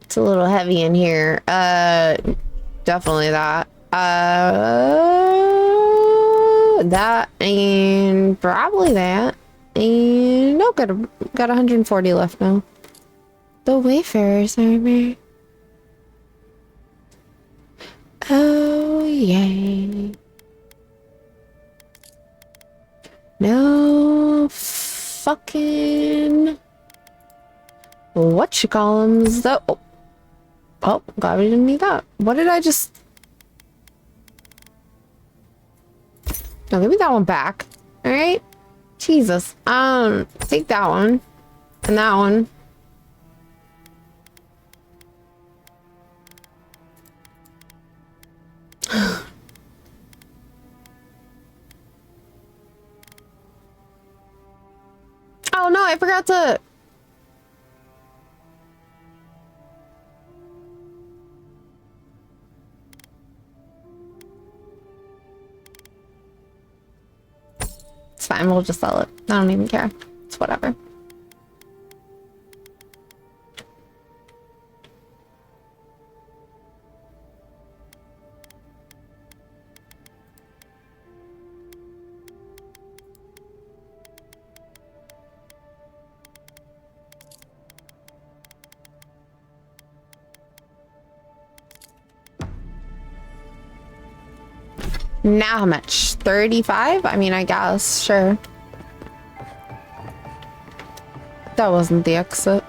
It's a little heavy in here. Definitely that. That and probably that. And no, got 140 left now. The Wayfarer's armor. Oh yay. No fucking whatchamacallums though. Oh, glad we didn't need that. What did I just? No, give me that one back. All right. Jesus. Take that one. And that one. Oh no, I forgot to. It's fine, we'll just sell it. I don't even care. It's whatever. Now how much? 35? I mean, I guess, sure. That wasn't the exit.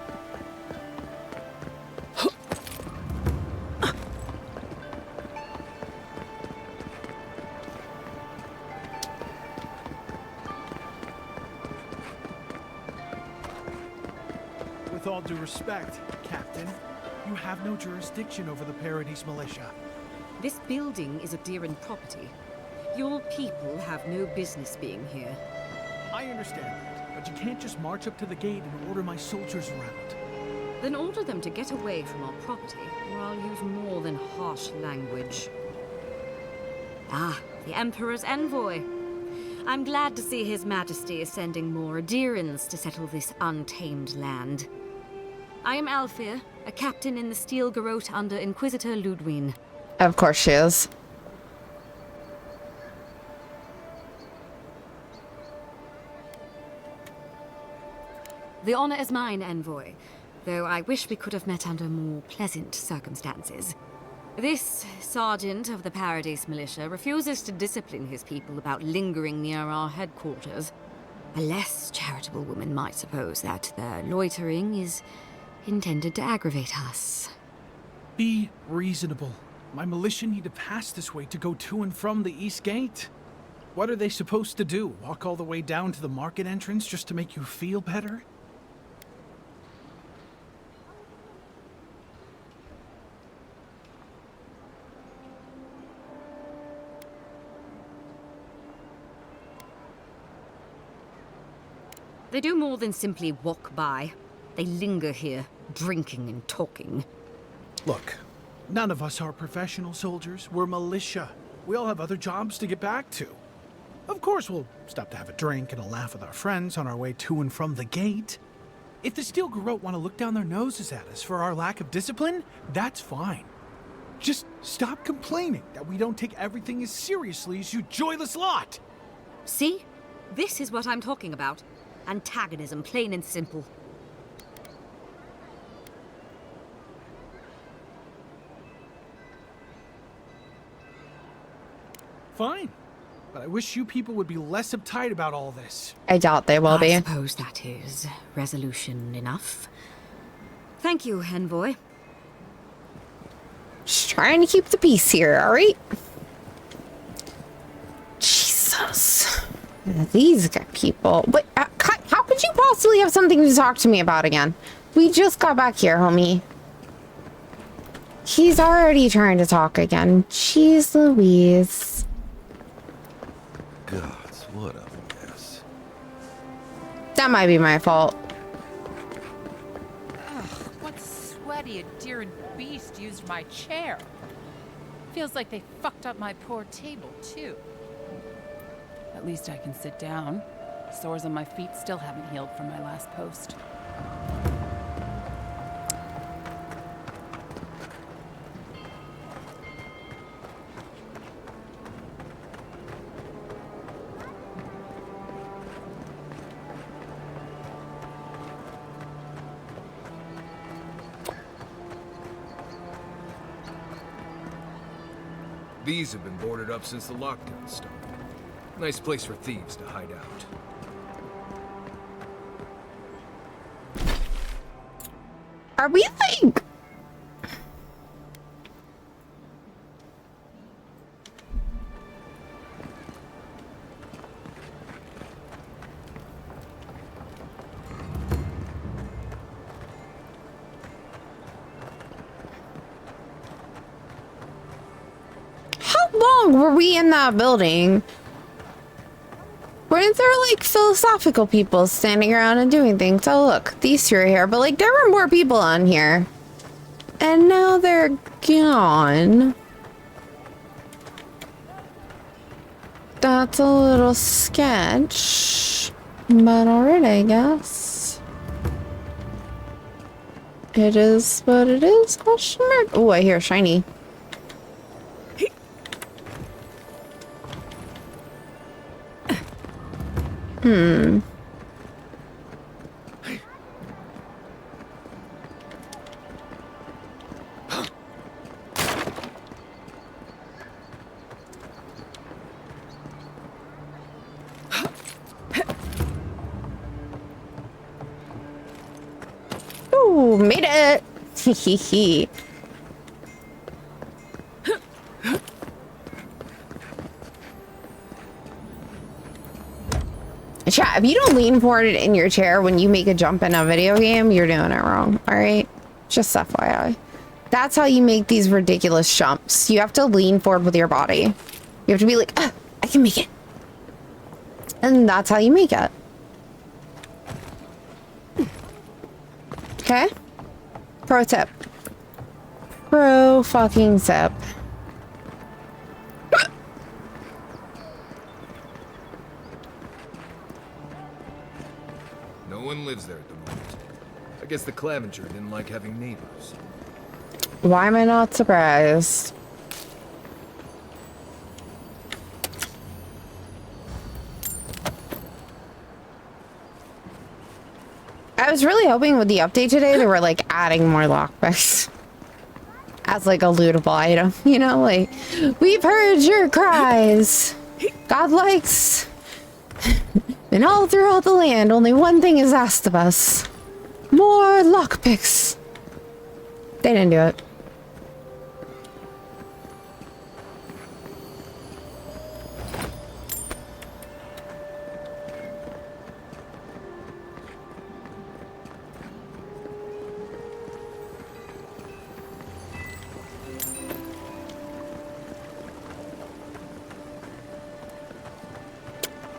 With all due respect, Captain, you have no jurisdiction over the Paradise Militia. This building is a Deeren property. Your people have no business being here. I understand that, but you can't just march up to the gate and order my soldiers around. Then order them to get away from our property, or I'll use more than harsh language. Ah, the Emperor's envoy. I'm glad to see His Majesty is sending more Deerens to settle this untamed land. I am Alfir, a captain in the Steel Garrote under Inquisitor Ludwine. Of course she is. The honor is mine, envoy, though I wish we could have met under more pleasant circumstances. This sergeant of the Paradise Militia refuses to discipline his people about lingering near our headquarters. A less charitable woman might suppose that their loitering is intended to aggravate us. Be reasonable. My militia need to pass this way to go to and from the East Gate. What are they supposed to do? Walk all the way down to the market entrance just to make you feel better? They do more than simply walk by. They linger here, drinking and talking. Look, none of us are professional soldiers. We're militia. We all have other jobs to get back to. Of course, we'll stop to have a drink and a laugh with our friends on our way to and from the gate. If the Steel Garrote want to look down their noses at us for our lack of discipline, that's fine. Just stop complaining that we don't take everything as seriously as you joyless lot! See? This is what I'm talking about. Antagonism, plain and simple. Fine. But I wish you people would be less uptight about all this. I doubt they will be. I suppose that is resolution enough. Thank you, Envoy. Just trying to keep the peace here, alright? Jesus. These people. Wait, how could you possibly have something to talk to me about again? We just got back here, homie. He's already trying to talk again. Jeez Louise. Gods, what a mess. That might be my fault. Ugh, what sweaty and dear beast used my chair. Feels like they fucked up my poor table, too. At least I can sit down. Sores on my feet still haven't healed from my last post. These have been boarded up since the lockdown started. Nice place for thieves to hide out. Are we like... How long were we in that building? Weren't there like philosophical people standing around and doing things? Oh look, these two are here, but like there were more people on here. And now they're gone. That's a little sketch. But alright, I guess. It is what it is, question mark. Oh, I hear shiny. Hmm. Ooh, made it. Hee. Chat, if you don't lean forward in your chair when you make a jump in a video game, you're doing it wrong, alright? Just FYI. That's how you make these ridiculous jumps. You have to lean forward with your body. You have to be like, I can make it. And that's how you make it. Okay? Pro tip. Pro fucking tip. No one lives there at the moment. I guess the Clavenger didn't like having neighbors. Why am I not surprised? I was really hoping with the update today they were like adding more lockpicks as like a lootable item, you know, like we've heard your cries. God likes, and all throughout the land, only one thing is asked of us: more lockpicks. They didn't do it.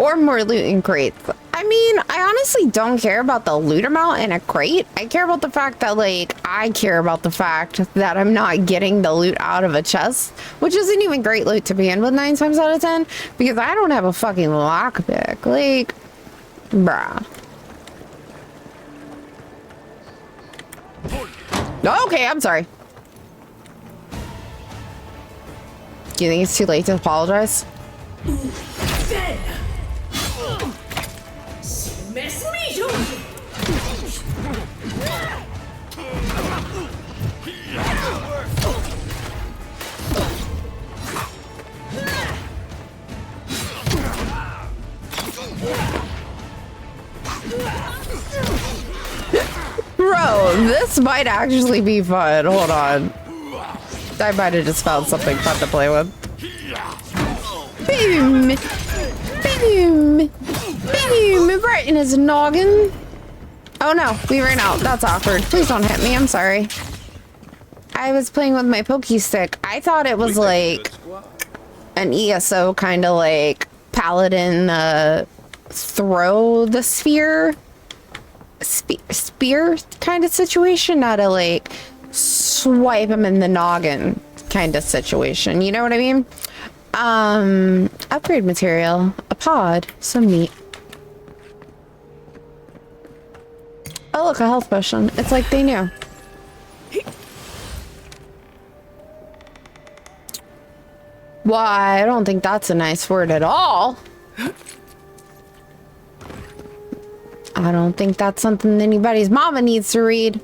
or more loot in crates. I mean, I honestly don't care about the loot amount in a crate. I care about the fact that, like, I care about the fact that I'm not getting the loot out of a chest, which isn't even great loot to begin with 9 times out of 10, because I don't have a fucking lockpick. Like, bruh. Okay, I'm sorry. Do you think it's too late to apologize? Bro, this might actually be fun. Hold on. I might have just found something fun to play with. Boom! Boom! Boom! Right in his noggin. Oh no, we ran out. That's awkward. Please don't hit me. I'm sorry. I was playing with my pokey stick. I thought it was like an ESO kind of like paladin throw the sphere spear kind of situation, not a like swipe him in the noggin kind of situation. You know what I mean? Upgrade material, a pod, some meat. Oh look, a health potion. It's like they knew. Why, I don't think that's a nice word at all. I don't think that's something anybody's mama needs to read.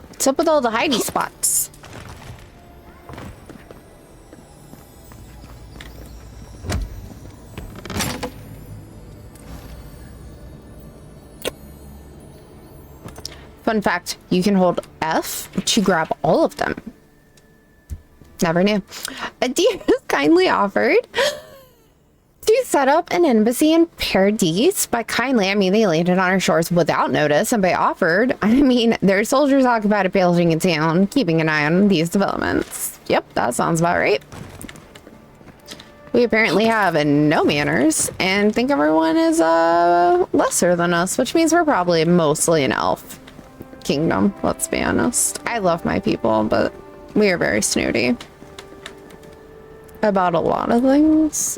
What's up with all the hidey spots? Fun fact, you can hold F to grab all of them. Never knew. Adir has kindly offered to set up an embassy in Paradise. By kindly, I mean they landed on our shores without notice, and by offered, I mean their soldiers occupied a building in town, keeping an eye on these developments. Yep, that sounds about right. We apparently have no manners and think everyone is lesser than us, which means we're probably mostly an elf kingdom, let's be honest. I love my people, but we are very snooty about a lot of things.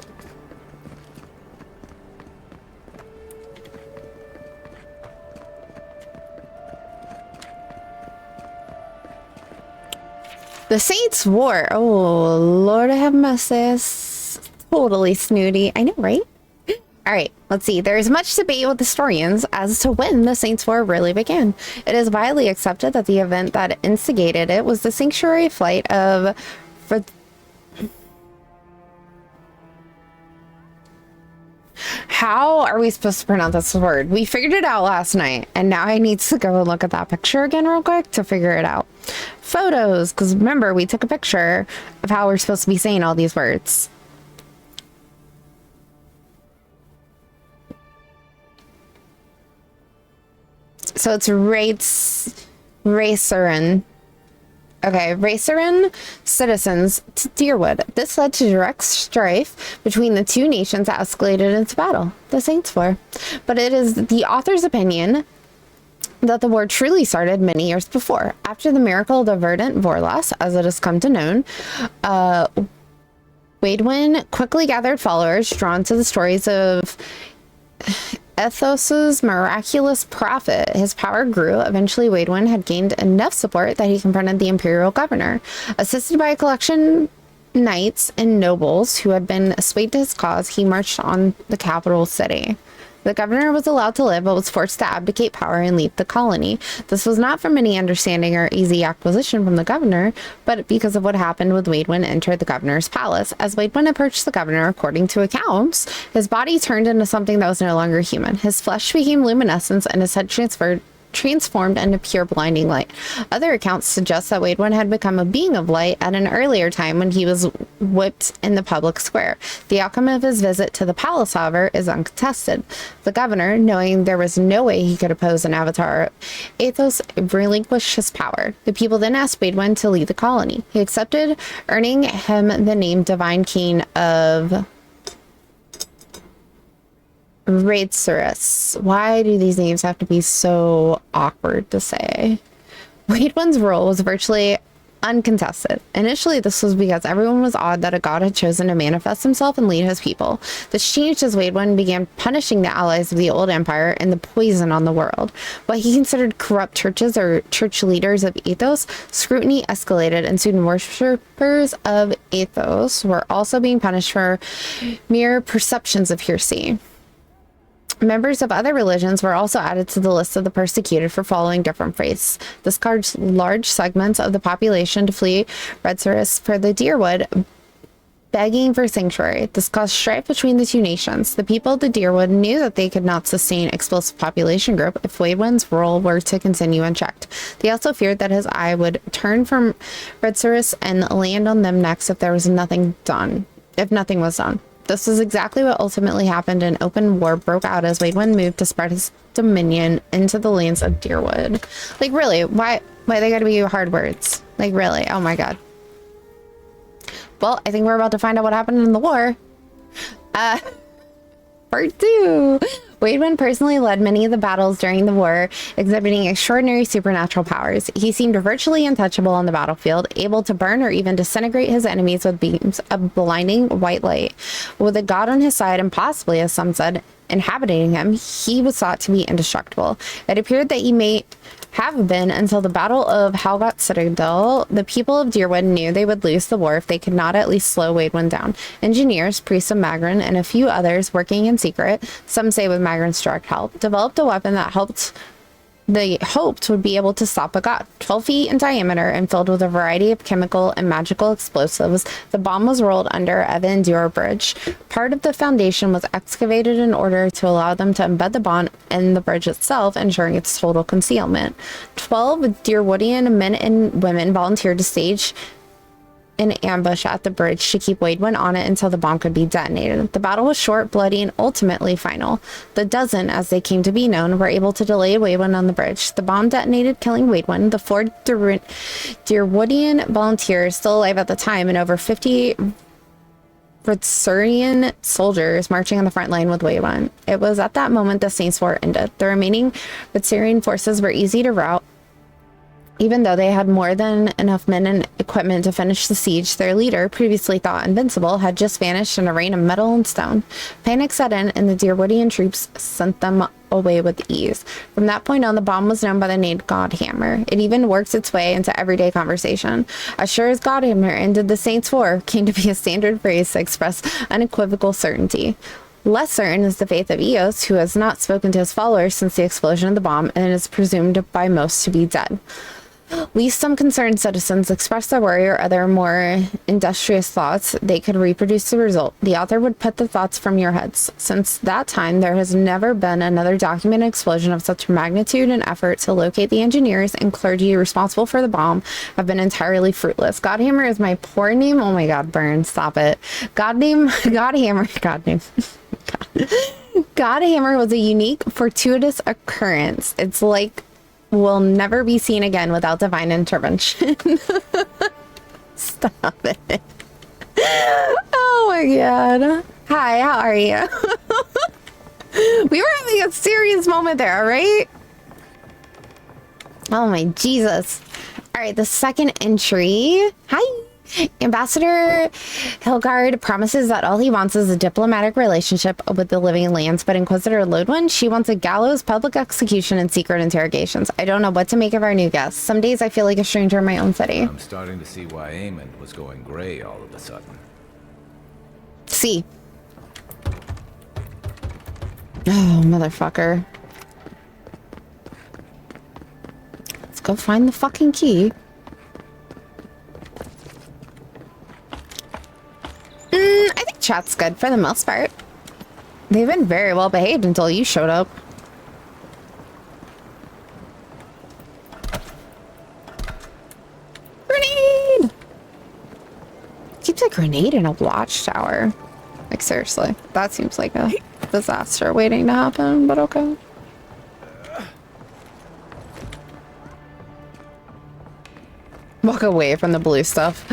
The Saints' War. Oh, Lord have mercy. Totally snooty. I know, right? All right, let's see. There is much debate with historians as to when the Saints' War really began. It is widely accepted that the event that instigated it was the sanctuary flight of... How are we supposed to pronounce this word? We figured it out last night, and now I need to go and look at that picture again real quick to figure it out. Photos, because remember, we took a picture of how we're supposed to be saying all these words. So it's Racerin. Okay, Racerin citizens to Deerwood. This led to direct strife between the two nations that escalated into battle, the Saints' War. But it is the author's opinion that the war truly started many years before. After the miracle of the verdant Vorlas, as it has come to known, Waidwin quickly gathered followers drawn to the stories of Ethos's miraculous prophet. His power grew. Eventually, Waidwin had gained enough support that he confronted the imperial governor. Assisted by a collection knights and nobles who had been swayed to his cause, he marched on the capital city. The governor was allowed to live, but was forced to abdicate power and leave the colony. This was not from any understanding or easy acquisition from the governor, but because of what happened with Waidwin entered the governor's palace. As Waidwin approached the governor, according to accounts, his body turned into something that was no longer human. His flesh became luminescent and his head transferred transformed into pure blinding light. Other accounts suggest that Waidwen had become a being of light at an earlier time when he was whipped in the public square. The outcome of his visit to the palace, however, is uncontested. The governor, knowing there was no way he could oppose an avatar, Athos relinquished his power. The people then asked Waidwen to lead the colony. He accepted, earning him the name Divine King of Raidsurus. Why do these names have to be so awkward to say? Waidwen's role was virtually uncontested. Initially, this was because everyone was awed that a god had chosen to manifest himself and lead his people. This changed as Waidwen began punishing the allies of the Old Empire and the poison on the world. What he considered corrupt churches or church leaders of Athos, scrutiny escalated, and soon worshippers of Athos were also being punished for mere perceptions of heresy. Members of other religions were also added to the list of the persecuted for following different faiths. This caused large segments of the population to flee Raidsurus for the Deerwood, begging for sanctuary. This caused strife between the two nations. The people of the Deerwood knew that they could not sustain explosive population growth if Waidwen's rule were to continue unchecked. They also feared that his eye would turn from Raidsurus and land on them next if nothing was done. This is exactly what ultimately happened, and open war broke out as Waidwen moved to spread his dominion into the lands of Deerwood. Like, really? Why they gotta be hard words? Like, really? Oh my god. Well, I think we're about to find out what happened in the war. Part 2. Waidwen personally led many of the battles during the war, exhibiting extraordinary supernatural powers. He seemed virtually untouchable on the battlefield, able to burn or even disintegrate his enemies with beams of blinding white light. With a god on his side and possibly, as some said, inhabiting him, he was thought to be indestructible. It appeared that he may have been until the Battle of Halgot Citadel. The people of Deerwood knew they would lose the war if they could not at least slow Waidwen down. Engineers, priests of Magrin, and a few others working in secret, some say with Magrin's direct help, developed a weapon that they hoped would be able to stop a god. 12 feet in diameter and filled with a variety of chemical and magical explosives, the bomb was rolled under Avowed Bridge. Part of the foundation was excavated in order to allow them to embed the bomb in the bridge itself, ensuring its total concealment. 12 Deerwoodian men and women volunteered to stage an ambush at the bridge to keep Waidwen on it until the bomb could be detonated. The battle was short, bloody, and ultimately final. The dozen, as they came to be known, were able to delay Waidwen on the bridge. The bomb detonated, killing Waidwen. The 4 Deerwoodian volunteers, still alive at the time, and over 50 Raidsursian soldiers marching on the front line with Waidwen. It was at that moment the Saints' War ended. The remaining Raidsursian forces were easy to rout. Even though they had more than enough men and equipment to finish the siege, their leader, previously thought invincible, had just vanished in a rain of metal and stone. Panic set in, and the Deerwoodian troops sent them away with ease. From that point on, the bomb was known by the name Godhammer. It even works its way into everyday conversation. As sure as Godhammer ended the Saints' War came to be a standard phrase to express unequivocal certainty. Less certain is the faith of Eos, who has not spoken to his followers since the explosion of the bomb and is presumed by most to be dead. Least some concerned citizens expressed their worry or other more industrious thoughts they could reproduce the result. The author would put the thoughts from your heads. Since that time, there has never been another documented explosion of such magnitude, and effort to locate the engineers and clergy responsible for the bomb have been entirely fruitless. Godhammer is my poor name. Oh my god, Burn, stop it. Godhammer. Godhammer was a unique, fortuitous occurrence. It's like will never be seen again without divine intervention. Stop it. Oh my god. Hi, how are you? We were having a serious moment there, right? Oh my Jesus. All right, the second entry. Hi. Ambassador Hilgard promises that all he wants is a diplomatic relationship with the living lands, but Inquisitor Lodwin, she wants a gallows, public execution, and secret interrogations. I don't know what to make of our new guest. Some days I feel like a stranger in my own city. I'm starting to see why Eamon was going gray all of a sudden. See. Oh, motherfucker. Let's go find the fucking key. I think chat's good for the most part. They've been very well behaved until you showed up. grenade in a watchtower. Like, seriously, that seems like a disaster waiting to happen, but okay. Walk away from the blue stuff.